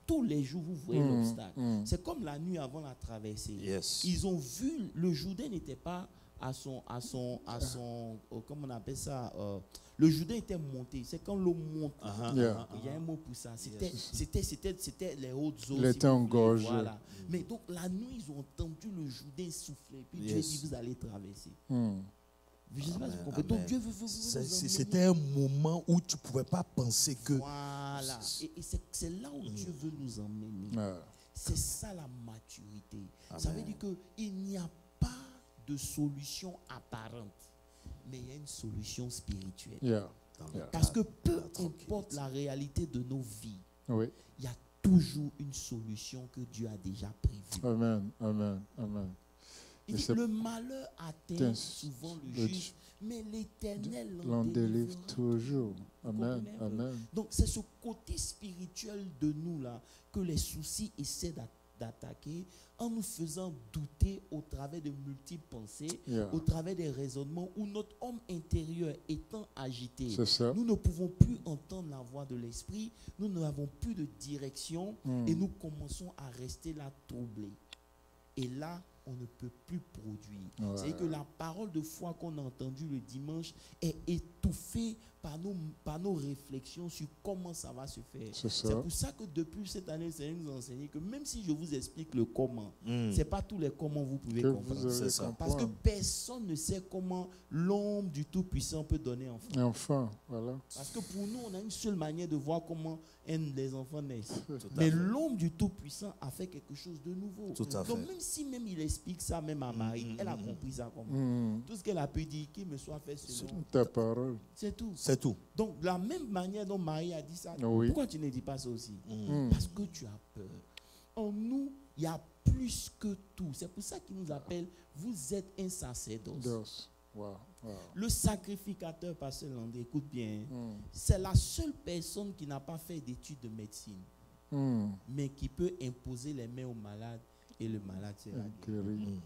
Speaker 4: Tous les jours, vous voyez l'obstacle. C'est comme la nuit avant la traversée. Ils ont vu, le Jourdain n'était pas à son comment on appelle ça, le Jourdain était monté. C'est quand l'eau monte. Il y a un mot pour ça. C'était les hautes eaux.
Speaker 2: Il était engorgé.
Speaker 4: Voilà. Mais donc la nuit, ils ont entendu le Jourdain souffler. Puis Dieu dit, vous allez traverser. Je sais pas si vous comprenez. Donc Dieu veut vous
Speaker 1: c'était un moment où tu ne pouvais pas penser que...
Speaker 4: Voilà. Et c'est là où Dieu veut nous emmener. C'est ça la maturité. Ça veut dire qu'il n'y a pas de solution apparente, mais il y a une solution spirituelle. Parce que peu importe la réalité de nos vies, il y a toujours une solution que Dieu a déjà prévue.
Speaker 2: Amen.
Speaker 4: Il dit, le malheur atteint souvent le juste, mais l'Éternel l'en délivre toujours.
Speaker 2: Amen.
Speaker 4: Donc c'est ce côté spirituel de nous là que les soucis essaient d'attaquer en nous faisant douter au travers de multiples pensées, au travers des raisonnements où notre homme intérieur étant agité, nous ne pouvons plus entendre la voix de l'esprit, nous n'avons plus de direction et nous commençons à rester là troublés. Et là, on ne peut plus produire. C'est-à-dire que la parole de foi qu'on a entendue le dimanche est étouffée par nos réflexions sur comment ça va se faire.
Speaker 2: C'est
Speaker 4: pour ça que depuis cette année, le Seigneur nous a enseigné que même si je vous explique le comment, c'est pas tous les comment vous pouvez comprendre.
Speaker 2: C'est ça.
Speaker 4: Parce que personne ne sait comment l'homme du Tout-Puissant peut donner enfant.
Speaker 2: Enfant, voilà.
Speaker 4: Parce que pour nous, on a une seule manière de voir comment les enfants naissent. Mais l'homme du Tout-Puissant a fait quelque chose de nouveau. Donc même si il explique ça même à Marie, elle a compris ça comment. Tout ce qu'elle a pu dire, qu'il me soit fait selon
Speaker 2: ta parole.
Speaker 4: C'est tout.
Speaker 1: C'est tout.
Speaker 4: Donc, de la même manière dont Marie a dit ça,
Speaker 2: Oui.
Speaker 4: pourquoi tu ne dis pas ça aussi? Parce que tu as peur. En nous, il y a plus que tout. C'est pour ça qu'il nous appelle, vous êtes un sacerdoce.
Speaker 2: Wow.
Speaker 4: Le sacrificateur, pasteur Landry, écoute bien, c'est la seule personne qui n'a pas fait d'études de médecine, mais qui peut imposer les mains au malade et le malade sera guéri.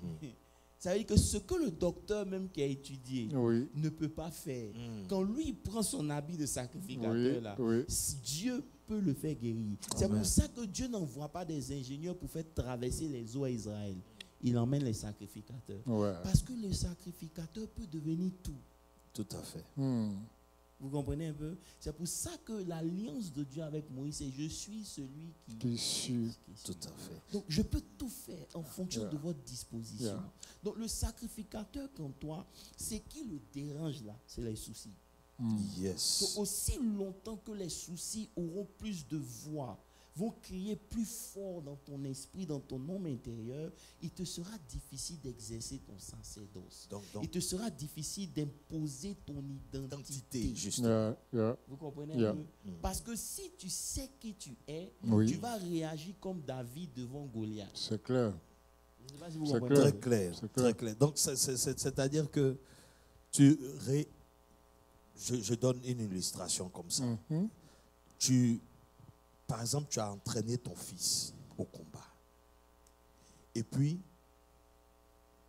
Speaker 4: Ça veut dire que ce que le docteur même qui a étudié ne peut pas faire, quand lui il prend son habit de sacrificateur là, Dieu peut le faire guérir. C'est pour ça que Dieu n'envoie pas des ingénieurs pour faire traverser les eaux à Israël. Il emmène les sacrificateurs. Parce que le sacrificateur peut devenir tout.
Speaker 1: Tout à fait.
Speaker 4: Vous comprenez un peu? C'est pour ça que l'alliance de Dieu avec Moïse, c'est je suis celui qui suit.
Speaker 1: Tout à fait.
Speaker 4: Donc je peux tout faire en fonction de votre disposition. Donc le sacrificateur comme toi, c'est qui le dérange là? C'est les soucis.
Speaker 1: Yes.
Speaker 4: Donc, aussi longtemps que les soucis auront plus de voix, vont crier plus fort dans ton esprit, dans ton homme intérieur, il te sera difficile d'exercer ton sacerdoce. Donc, il te sera difficile d'imposer ton identité.
Speaker 1: Justement.
Speaker 4: Vous comprenez un peu? Parce que si tu sais qui tu es, tu vas réagir comme David devant Goliath.
Speaker 2: C'est clair.
Speaker 4: Je sais pas si vous comprenez.
Speaker 1: Très clair. Très clair. Donc, c'est-à-dire que je donne une illustration comme ça. Par exemple, tu as entraîné ton fils au combat. Et puis,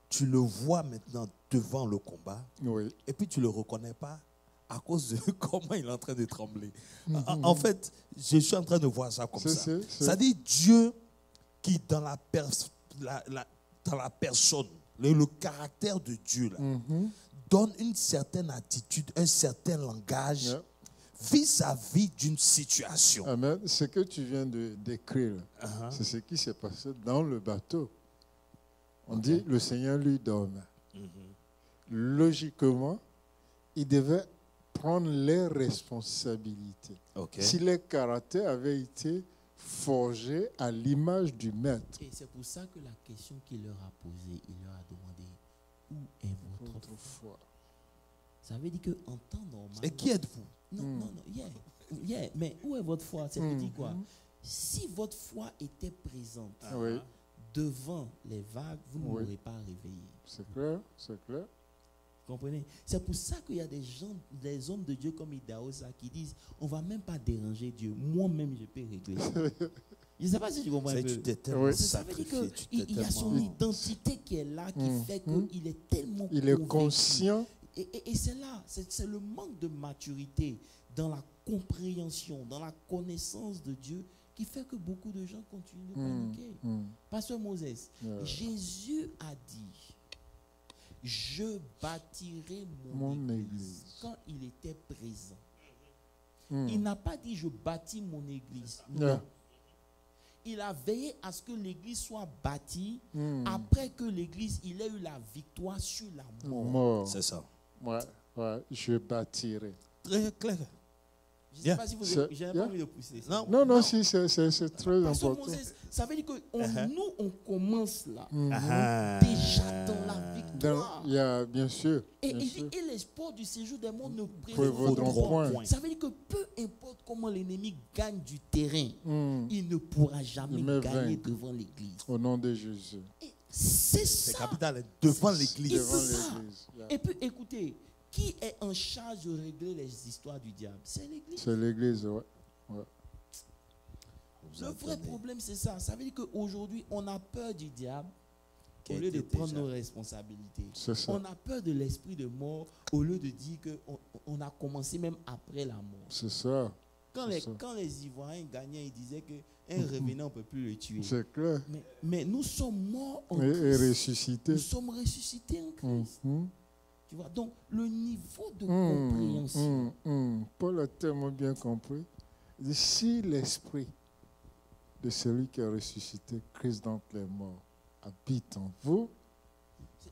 Speaker 1: tu le vois maintenant devant le combat. Et puis, tu ne le reconnais pas à cause de comment il est en train de trembler. En fait, je suis en train de voir ça comme ça. C'est-à-dire Dieu qui, dans la personne, le caractère de Dieu, là, donne une certaine attitude, un certain langage vis-à-vis d'une situation.
Speaker 2: Amen. Ce que tu viens de décrire, c'est ce qui s'est passé dans le bateau. On dit, le Seigneur lui donne. Logiquement, il devait prendre les responsabilités. Si les caractères avaient été forgés à l'image du maître.
Speaker 4: Et c'est pour ça que la question qu'il leur a posée, il leur a demandé, où est votre foi? Ça veut dire qu'en temps normal...
Speaker 1: Et qui êtes-vous?
Speaker 4: Non, mais où est votre foi? Ça veut dire quoi? Si votre foi était présente devant les vagues, vous ne l'aurez pas réveillé.
Speaker 2: C'est clair, c'est clair.
Speaker 4: Vous comprenez? C'est pour ça qu'il y a des gens, des hommes de Dieu comme Idaosa qui disent, on ne va même pas déranger Dieu. Moi-même, je peux régler ça. Je ne sais pas si tu comprends un peu. Ça veut dire qu'il y a son identité qui est là, qui fait qu'il est tellement
Speaker 2: il est conscient.
Speaker 4: Et c'est là, c'est le manque de maturité dans la compréhension, dans la connaissance de Dieu qui fait que beaucoup de gens continuent de paniquer. Pasteur Moses, Jésus a dit, je bâtirai mon église quand il était présent. Il n'a pas dit je bâtis mon église. Non. Il a veillé à ce que l'église soit bâtie après que l'église il ait eu la victoire sur la mort.
Speaker 1: C'est ça.
Speaker 2: Je bâtirai.
Speaker 1: Très clair.
Speaker 4: Je ne sais pas si vous avez, j'ai pas envie de pousser.
Speaker 2: Non, si, c'est très important.
Speaker 4: Moses, ça veut dire que nous, on commence là. Déjà dans la victoire.
Speaker 2: Bien sûr.
Speaker 4: Et l'espoir du séjour des morts ne prévaudront point. Ça veut dire que peu importe comment l'ennemi gagne du terrain, il ne pourra jamais gagner devant l'église.
Speaker 2: Au nom de Jésus.
Speaker 4: C'est ça.
Speaker 1: C'est capital, devant l'église.
Speaker 4: Et puis écoutez, qui est en charge de régler les histoires du diable? C'est l'église.
Speaker 2: C'est l'église,
Speaker 4: Le vrai problème, c'est ça. Ça veut dire qu'aujourd'hui, on a peur du diable au lieu de prendre nos responsabilités. On a peur de l'esprit de mort au lieu de dire qu'on a commencé même après la mort.
Speaker 2: C'est ça.
Speaker 4: Quand les Ivoiriens gagnaient, ils disaient qu'un revenant ne peut plus le tuer.
Speaker 2: C'est clair.
Speaker 4: Mais nous sommes morts en Christ.
Speaker 2: Et ressuscités.
Speaker 4: Nous sommes ressuscités en Christ. Tu vois, donc le niveau de compréhension.
Speaker 2: Paul a tellement bien compris. Il dit, si l'esprit de celui qui a ressuscité Christ d'entre les morts habite en vous.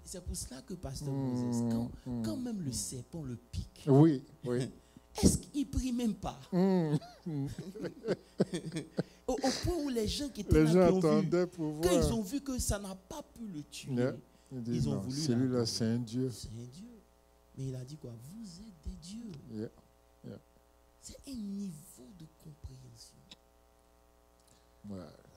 Speaker 4: C'est pour cela que Pasteur Moses, quand même le serpent le pique,
Speaker 2: oui, oui.
Speaker 4: est-ce qu'il ne prie même pas? Au point où les gens qui étaient là, quand ils ont vu que ça n'a pas pu le tuer, ils ont voulu.
Speaker 2: Celui-là, c'est un Dieu.
Speaker 4: C'est un Dieu. Mais il a dit quoi? Vous êtes des dieux. C'est un niveau de compréhension.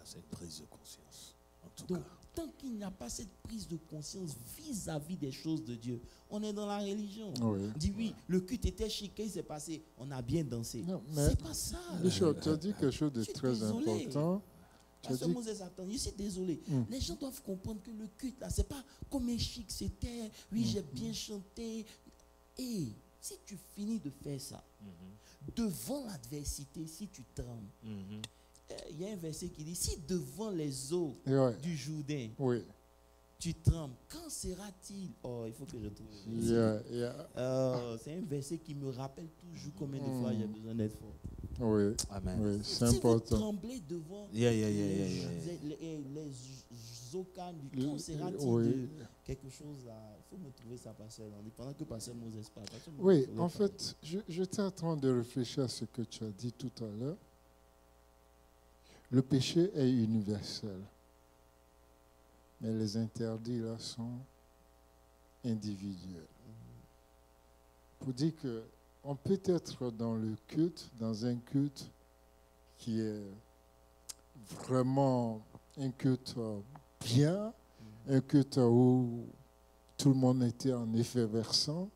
Speaker 1: C'est une prise de conscience. En tout
Speaker 4: Donc,
Speaker 1: cas.
Speaker 4: tant qu'il n'y a pas cette prise de conscience vis-à-vis des choses de Dieu, on est dans la religion.
Speaker 2: Oui.
Speaker 4: On dit oui, le culte était chic, qu'est-ce qui s'est passé? On a bien dansé. C'est pas ça.
Speaker 2: Bishop, tu as dit quelque chose de très important.
Speaker 4: Pasteur Moses, attends, je suis désolé. Les gens doivent comprendre que le culte, là, c'est pas comme un chic, c'était, oui, j'ai bien chanté. Et si tu finis de faire ça, devant l'adversité, si tu trembles, il y a un verset qui dit, si devant les eaux du Jourdain, tu trembles, quand sera-t-il? Oh, il faut que je trouve. C'est un verset qui me rappelle toujours combien de fois j'ai besoin d'être fort.
Speaker 2: Oui,
Speaker 1: amen.
Speaker 2: Oui, c'est
Speaker 4: si
Speaker 2: important.
Speaker 4: vous tremblez devant les eaux calmes, quand sera-t-il de quelque chose là? Il faut me trouver ça, pasteur. Pendant que pasteur Moses parle.
Speaker 2: Oui, en fait, j'étais en train de réfléchir à ce que tu as dit tout à l'heure. Le péché est universel. Mais les interdits là sont individuels. Pour dire qu'on peut être dans le culte, dans un culte qui est vraiment un culte bien, un culte où tout le monde était en effervescence.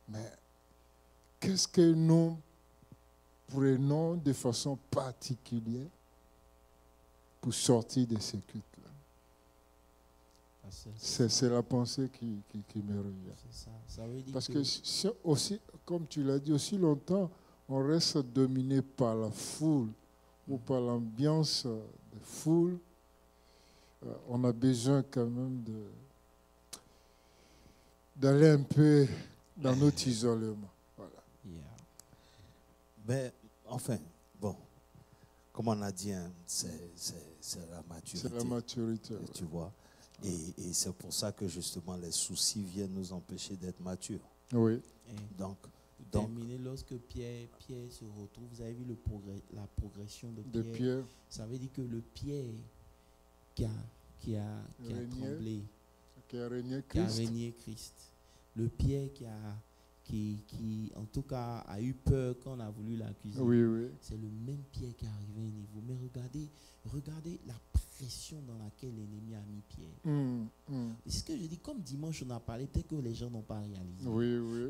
Speaker 2: Mais qu'est-ce que nous prenons de façon particulière pour sortir de ce culte-là? C'est la pensée qui me revient.
Speaker 4: Ça veut dire
Speaker 2: parce que aussi, comme tu l'as dit, aussi longtemps, on reste dominé par la foule ou par l'ambiance de foule. On a besoin quand même d'aller un peu dans notre isolement. Voilà.
Speaker 1: Mais enfin, bon, comme on a dit, hein, c'est la maturité.
Speaker 2: C'est la maturité.
Speaker 1: Tu vois. Et c'est pour ça que justement les soucis viennent nous empêcher d'être matures.
Speaker 2: Oui.
Speaker 1: Donc
Speaker 4: terminer, lorsque Pierre se retrouve, vous avez vu la progression de Pierre. Ça veut dire que le Pierre qui a tremblé, qui a régné Christ, le Pierre qui en tout cas a eu peur quand on a voulu l'accuser. C'est le même Pierre qui est arrivé à un niveau. Mais regardez la pression dans laquelle l'ennemi a mis Pierre. C'est ce que je dis, comme dimanche on a parlé, peut-être que les gens n'ont pas réalisé.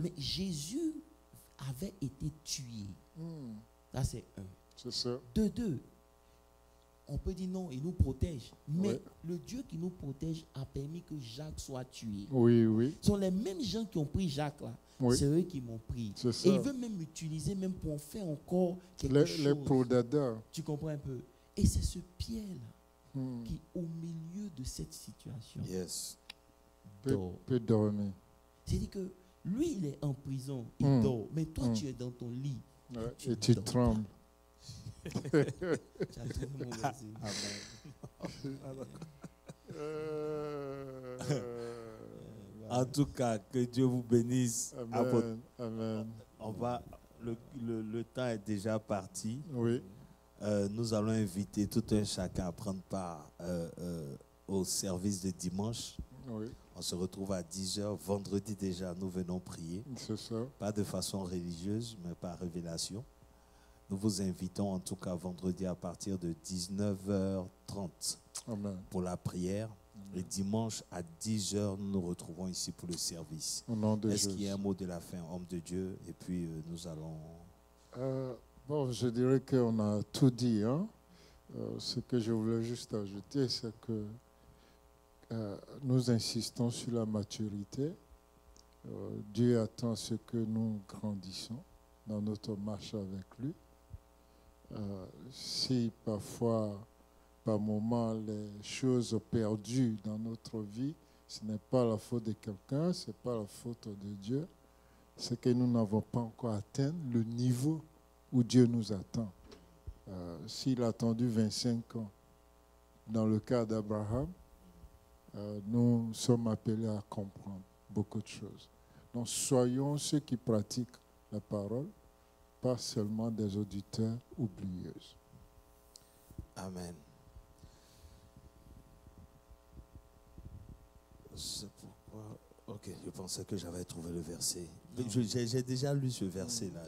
Speaker 4: Mais Jésus avait été tué. Ça c'est un.
Speaker 2: C'est ça.
Speaker 4: De deux, on peut dire non, il nous protège. Mais le Dieu qui nous protège a permis que Jacques soit tué. Ce sont les mêmes gens qui ont pris Jacques là. C'est eux qui m'ont pris. Et il veut même m'utiliser même pour en faire encore quelque chose.
Speaker 2: Les prédateurs.
Speaker 4: Tu comprends un peu? Et c'est ce Pierre-là qui, au milieu de cette situation,
Speaker 2: peut dormir.
Speaker 4: C'est-à-dire que lui, il est en prison, il dort. Mais toi, tu es dans ton lit.
Speaker 2: Et tu trembles.
Speaker 1: En tout cas, que Dieu vous bénisse.
Speaker 2: Amen.
Speaker 1: Le temps est déjà parti.
Speaker 2: Oui.
Speaker 1: Nous allons inviter tout un chacun à prendre part au service de dimanche. On se retrouve à 10h. Vendredi déjà, nous venons prier.
Speaker 2: C'est ça.
Speaker 1: Pas de façon religieuse, mais par révélation. Nous vous invitons en tout cas vendredi à partir de 19h30 pour la prière. Et dimanche à 10h, nous nous retrouvons ici pour le service. Est-ce qu'il y a un mot de la fin, homme de Dieu? Et puis nous allons...
Speaker 2: je dirais qu'on a tout dit. Ce que je voulais juste ajouter, c'est que nous insistons sur la maturité. Dieu attend ce que nous grandissons dans notre marche avec lui. Si parfois, par moments, les choses perdues dans notre vie Ce n'est pas la faute de quelqu'un, ce n'est pas la faute de Dieu. C'est que nous n'avons pas encore atteint le niveau où Dieu nous attend. S'il a attendu 25 ans, dans le cas d'Abraham, nous sommes appelés à comprendre beaucoup de choses. Donc soyons ceux qui pratiquent la parole, pas seulement des auditeurs oublieux.
Speaker 1: Amen. C'est pourquoi. Ok, je pensais que j'avais trouvé le verset. J'ai déjà lu ce verset-là.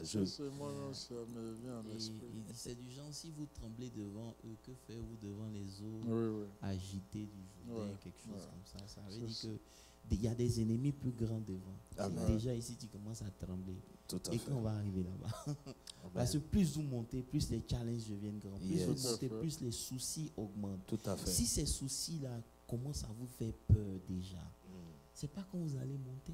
Speaker 4: C'est du genre, si vous tremblez devant eux, que faites-vous devant les eaux agitées du Jourdain, quelque chose comme ça. Ça veut dire qu'il y a des ennemis plus grands devant. Déjà ici, tu commences à trembler. Et quand on va arriver là-bas, parce que plus vous montez, plus les challenges deviennent grands. Plus vous montez, plus les soucis augmentent.
Speaker 1: Tout à fait.
Speaker 4: Si ces soucis-là commencent à vous faire peur déjà, c'est pas quand vous allez monter.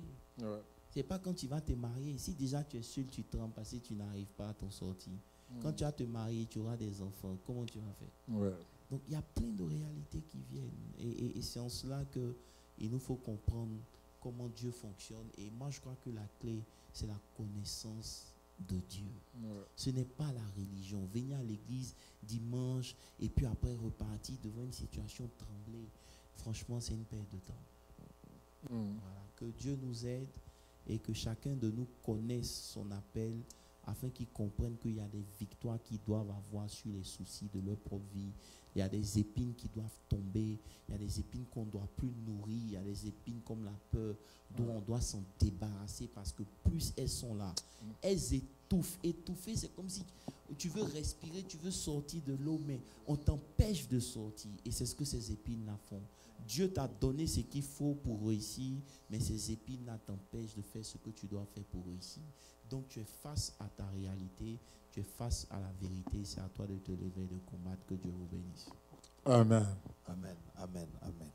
Speaker 4: C'est pas quand tu vas te marier. Si déjà tu es seul, tu trembles parce que tu n'arrives pas à t'en sortir. Quand tu vas te marier, tu auras des enfants. Comment tu vas faire? Donc il y a plein de réalités qui viennent. Et c'est en cela qu'il nous faut comprendre comment Dieu fonctionne. Et moi, je crois que la clé, c'est la connaissance de Dieu. Ce n'est pas la religion. Venir à l'église dimanche et puis après repartir devant une situation tremblée. Franchement, c'est une perte de temps. Voilà. Que Dieu nous aide et que chacun de nous connaisse son appel afin qu'ils comprennent qu'il y a des victoires qu'ils doivent avoir sur les soucis de leur propre vie. Il y a des épines qui doivent tomber, il y a des épines qu'on ne doit plus nourrir, il y a des épines comme la peur dont on doit s'en débarrasser parce que plus elles sont là, elles étouffent. Étouffer, c'est comme si tu veux respirer, tu veux sortir de l'eau, mais on t'empêche de sortir. Et c'est ce que ces épines-là font. Dieu t'a donné ce qu'il faut pour réussir, mais ces épines-là t'empêchent de faire ce que tu dois faire pour réussir. Donc tu es face à ta réalité, tu es face à la vérité. C'est à toi de te lever et de combattre. Que Dieu vous bénisse.
Speaker 2: Amen.
Speaker 1: Amen. Amen. Amen.